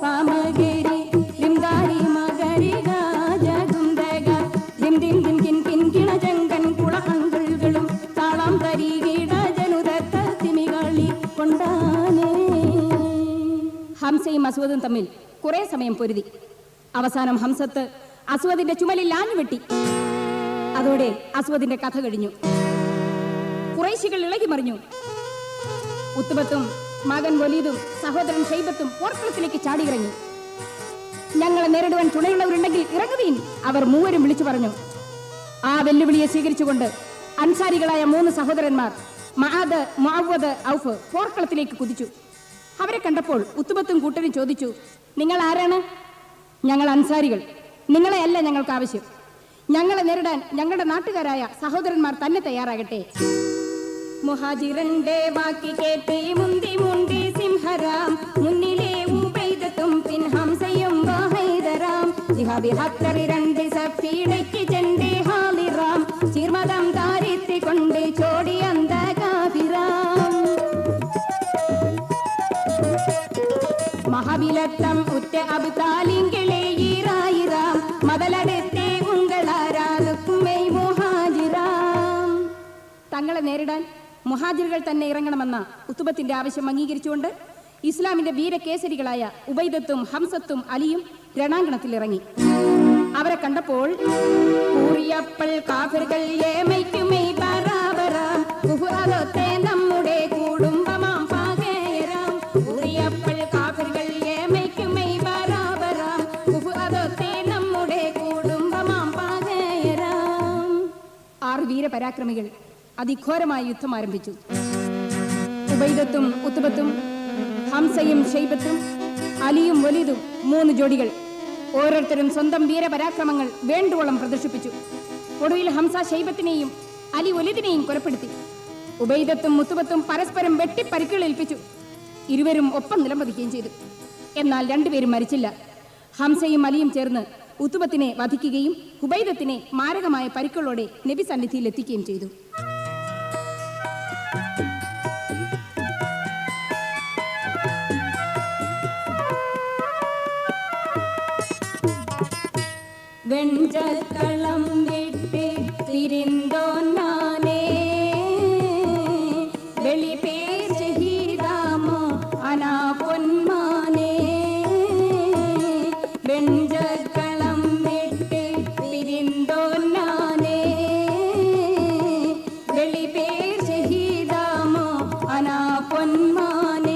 പാമഗരി ലിംഗാരി മകരിക ജഗുന്തക ദിം ദിം ദിം കിൻ കിൻ കിണജങ്കൻ കുളകങ്കളും താളം തരികിട ജനുദത്ത തിമികളി കൊണ്ടാനേ. ഹംസയും അസ്വദും തമ്മിൽ കുറെ സമയം പൊരുതി. അവസാനം ഹംസത്ത് അസ്വദിന്റെ ചുമലിൽ ആഞ്ഞുവെട്ടി. അതോടെ അസ്വദിന്റെ കഥ കഴിഞ്ഞു. ഖുറൈശികൾ ഇളകി മറിഞ്ഞു. ഉത്ബത്തും മകൻ വലീദും സഹോദരൻ ഷൈബത്തും പോർക്കളത്തിലേക്ക് ചാടിയിറങ്ങി. ഞങ്ങളെ നേരിടുവാൻ തുണയുള്ളവരുണ്ടെങ്കിൽ ഇറങ്ങുവീൻ, അവർ മൂവരും വിളിച്ചു പറഞ്ഞു. ആ വെല്ലുവിളിയെ സ്വീകരിച്ചുകൊണ്ട് അൻസാരികളായ 3 സഹോദരന്മാർ മഅദ്, മുഅവ്വദ്, ഔഫ് പോർക്കളത്തിലേക്ക് കുതിച്ചു. അവരെ കണ്ടപ്പോൾ ഉത്തുബത്തും കൂട്ടരും ചോദിച്ചു, നിങ്ങൾ ആരാണ്? ഞങ്ങൾ അൻസാരികൾ. നിങ്ങളെയല്ല ഞങ്ങൾക്ക് ആവശ്യം. ഞങ്ങളെ നേരിടാൻ ഞങ്ങളുടെ നാട്ടുകാരായ സഹോദരന്മാർ തന്നെ തയ്യാറാകട്ടെ. മുഹാജിറിന്റെ വാക്കി കേട്ട് മുന്തി മുന്തി സിംഹരാം, മുന്നിലെ ഉബൈദത്തും പിൻ ഹംസയും ഹൈദറാം, ജിഹാദി ഹത്തറി രണ്ട് സഫീടയ്ക്ക് ചെണ്ട് ഹാലിറാം, ചീർമതം താരിത്തി കൊണ്ട് ചോടി അന്ത കാഫിറാം. മഹാവിലത്തം ഉറ്റ അബ്താലിങ്കിളെ ഈറായിറാം, മതലടുത്തെ ഉങ്ങളാരാകുമേ മുഹാജിറാം. തങ്ങളെ നേരിടാൻ മുഹാജിറുകൾ തന്നെ ഇറങ്ങണമെന്ന ഉത്തുബത്തിന്റെ ആവശ്യം അംഗീകരിച്ചുകൊണ്ട് ഇസ്ലാമിന്റെ വീരകേസരികളായ ഉബൈദത്തും ഹംസത്തും അലിയും രണാങ്കണത്തിൽ ഇറങ്ങി. അവരെ കണ്ടപ്പോൾ കാഫിറുകൾ ഏമയ്ക്കുമേ ബറാബറാം, കുഫ്റതൊത്തെ നമ്മുടെ കുടുംബമാം പാകേരാം. കാഫിറുകൾ ഏമയ്ക്കുമേ ബറാബറാം, കുഫ്റതൊത്തെ നമ്മുടെ കുടുംബമാം പാകേരാം. 6 വീരപരാക്രമികൾ അതിഘോരമായ യുദ്ധം ആരംഭിച്ചു. ഉബൈദത്തും ഉത്ബത്തും ഹംസയും ഷൈബത്തും അലിയും വലീദും 3 ജോഡികൾ ഓരോരുത്തരും സ്വന്തം വീരപരാക്രമങ്ങൾ വേണ്ടുവോളം പ്രദർശിപ്പിച്ചു. ഒടുവിൽ ഹംസ ഷൈബത്തിനെയും അലി വലീദിനെയും കൊലപ്പെടുത്തി. ഉബൈദത്തും ഉത്ബത്തും പരസ്പരം വെട്ടിപ്പരിക്കുകളേൽപ്പിച്ചു. ഇരുവരും ഒപ്പം നിലംപതിക്കുകയും ചെയ്തു. എന്നാൽ 2 പേരും മരിച്ചില്ല. ഹംസയും അലിയും ചേർന്ന് ഉത്ബത്തിനെ വധിക്കുകയും ഉബൈദത്തിനെ മാരകമായ പരിക്കുകളോടെ നബി സന്നിധിയിൽ എത്തിക്കുകയും ചെയ്തു. വെഞ്ചക്കളം വിട്ട് തിരിന്തോന്നാനേ, വെളിപേർ ഷഹീദാമോ അനാ പൊന്മാനേ. വെഞ്ചക്കളം വിട്ട് തിരിന്തോന്നാനേ, വെളിപേർ ഷഹീദാമോ അനാ പൊന്മാനേ.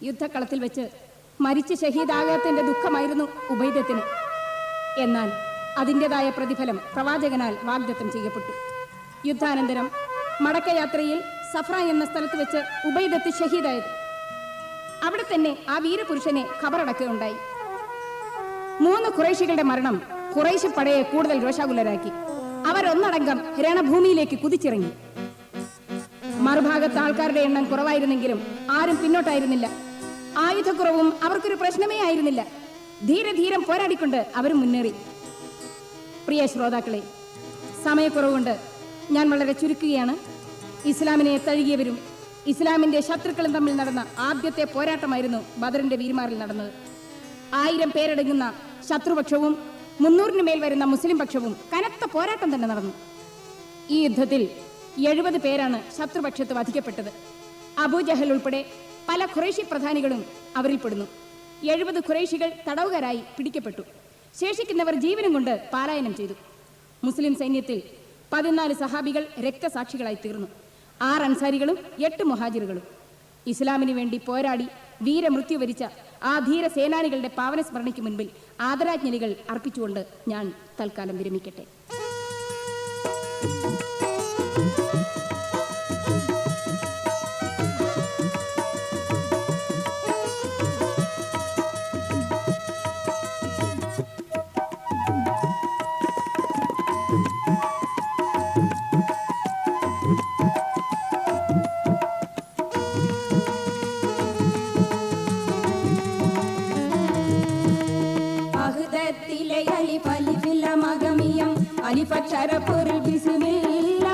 യുദ്ധക്കളത്തിൽ വെച്ച് മരിച്ച് ഷഹീദാകത്തിന്റെ ദുഃഖമായിരുന്നു ഉബൈദത്തിന്. എന്നാൽ അതിൻ്റെതായ പ്രതിഫലം പ്രവാചകനാൽ വാഗ്ദത്തം ചെയ്യപ്പെട്ടു. യുദ്ധാനന്തരം മടക്കയാത്രയിൽ സഫ്ര എന്ന സ്ഥലത്ത് വെച്ച് ഉബൈദത്ത് ഷഹീദായത്. അവിടെ തന്നെ ആ വീരപുരുഷനെ ഖബറടക്കുകയുണ്ടായി. 3 ഖുറൈശികളുടെ മരണം ഖുറൈശി പടയെ കൂടുതൽ രോഷാകുലരാക്കി. അവരൊന്നടങ്കം രണഭൂമിയിലേക്ക് കുതിച്ചിറങ്ങി. മറുഭാഗത്ത് ആൾക്കാരുടെ എണ്ണം കുറവായിരുന്നെങ്കിലും ആരും പിന്നോട്ടായിരുന്നില്ല. ആയുധക്കുറവും അവർക്കൊരു പ്രശ്നമേ ആയിരുന്നില്ല. ധീരധീരം പോരാടിക്കൊണ്ട് അവരും മുന്നേറി. പ്രിയ ശ്രോതാക്കളെ, സമയക്കുറവുകൊണ്ട് ഞാൻ വളരെ ചുരുക്കുകയാണ്. ഇസ്ലാമിനെ തഴുകിയവരും ഇസ്ലാമിന്റെ ശത്രുക്കളും തമ്മിൽ നടന്ന ആദ്യത്തെ പോരാട്ടമായിരുന്നു ബദറിന്റെ വീരന്മാരിൽ നടന്നത്. 1000 പേരടങ്ങുന്ന ശത്രുപക്ഷവും 300 മേൽ വരുന്ന മുസ്ലിം പക്ഷവും കനത്ത പോരാട്ടം തന്നെ നടന്നു. ഈ യുദ്ധത്തിൽ 70 പേരാണ് ശത്രുപക്ഷത്ത് വധിക്കപ്പെട്ടത്. അബൂജഹൽ ഉൾപ്പെടെ പല ഖുറൈശി പ്രധാനികളും അവരിൽപ്പെടുന്നു. 70 ഖുറൈശികൾ തടവുകാരായി പിടിക്കപ്പെട്ടു. ശേഷിക്കുന്നവർ ജീവനും കൊണ്ട് പാലായനം ചെയ്തു. മുസ്ലിം സൈന്യത്തിൽ 14 സഹാബികൾ രക്തസാക്ഷികളായി തീർന്നു. 6 അൻസാരികളും 8 മുഹാജിറുകളും. ഇസ്ലാമിന് വേണ്ടി പോരാടി വീരമൃത്യു വരിച്ച ആ ധീര സേനാനികളുടെ പാവന സ്മരണയ്ക്ക് മുൻപിൽ ആദരാജ്ഞലികൾ അർപ്പിച്ചുകൊണ്ട് ഞാൻ തൽക്കാലം വിരമിക്കട്ടെ. അലിഫക്ഷര പൊരുൾ ബിസ്മില്ല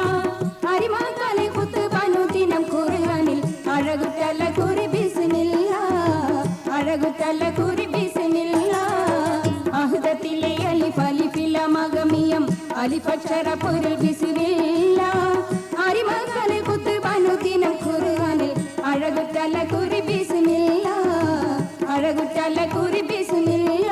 അരിമാക്കാലെ കുത്ത് ബനുദിനം ഖുർആനിൽ അഴകുറ്റല്ല കുറി ബിസ്മില്ല അഴകുറ്റല്ല കുറി ബിസ്മില്ല അഹ്ദത്തിലെ അലിഫ് അലിഫില മഗമിയം അലിഫക്ഷര പൊരുൾ ബിസ്മില്ല അരിമാക്കാലെ കുത്ത് ബനുദിനം ഖുർആനിൽ അഴകുറ്റല്ല കുറി ബിസ്മില്ല അഴകുറ്റല്ല കുറി ബിസ്മില്ല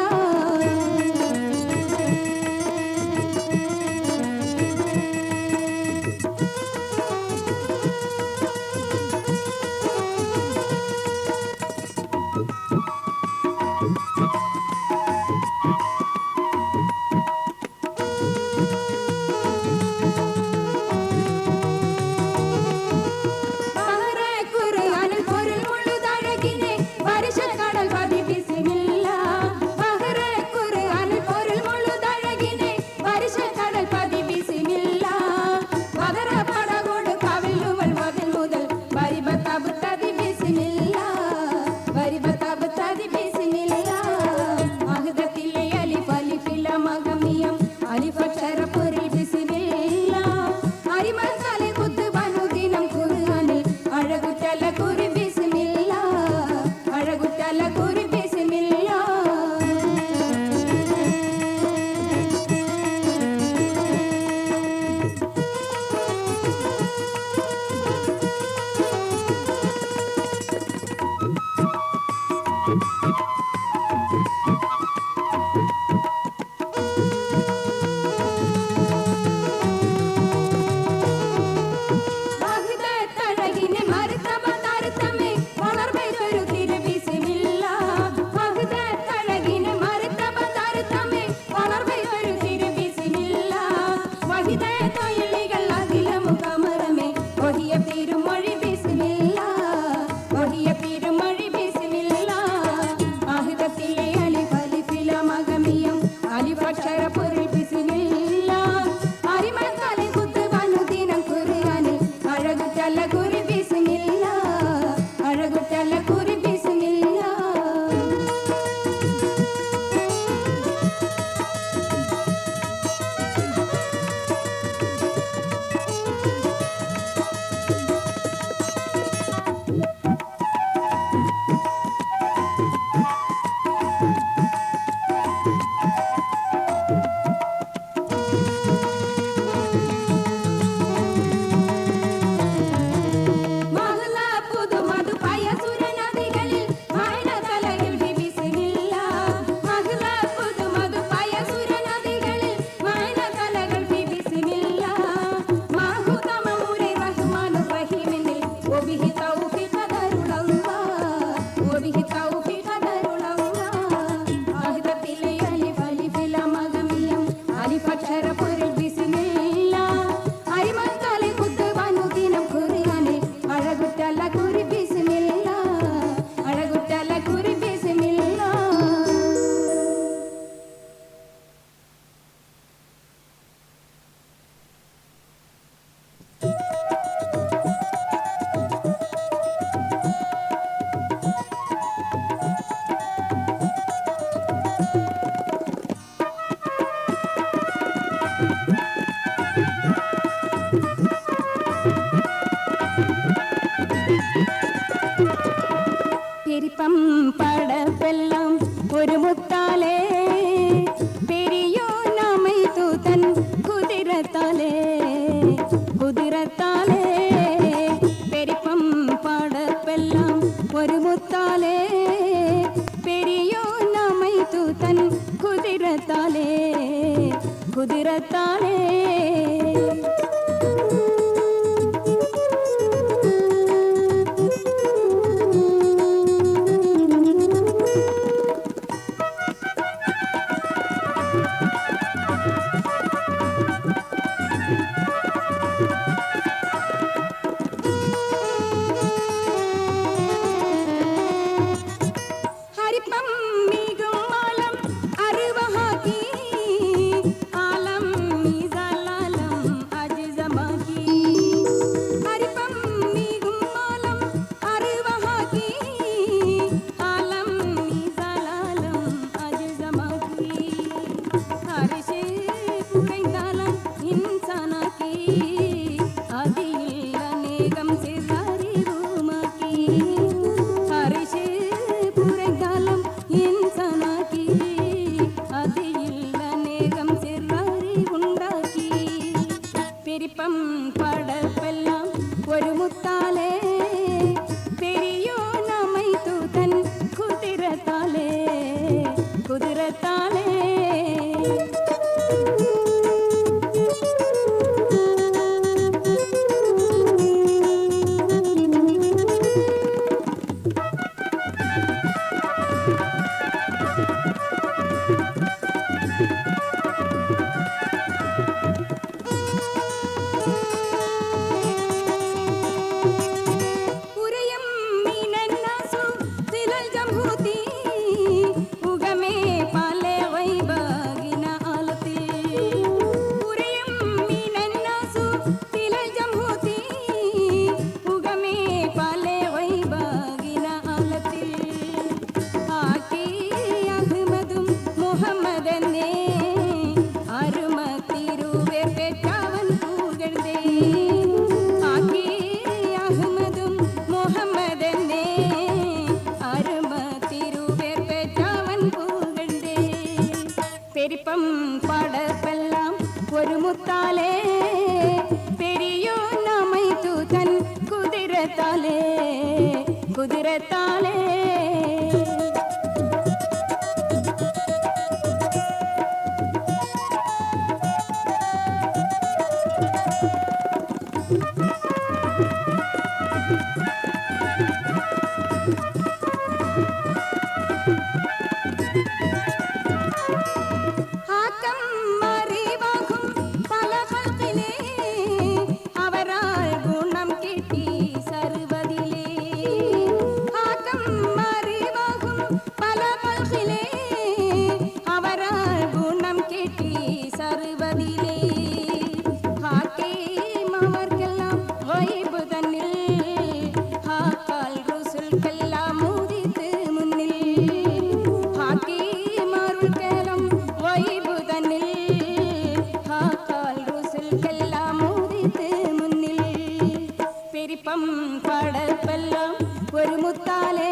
പെരിപ്പം പടപ്പെല്ലാം ഒരു മുത്താലേ പെരിയോ നമ്മை തൂതൻ കുതിരത്താലേ കുതിരത്താലേ പെരിപ്പം പടപ്പെല്ലാം ഒരു മുത്താലേ പെരിയോ നമ്മை തൂതൻ കുതിരത്താലേ കുതിരത്താലേ അജ് കുതിരത്താലേ പെരിപ്പം പടപ്പെല്ലാം ഒരു മുത്താലേ പെരിയോ നമൈതു തൻ കുതിരത്താലേ കുതിരത്താലേ പെരിപ്പം പടപ്പെല്ലാം ഒരു മുത്താലേ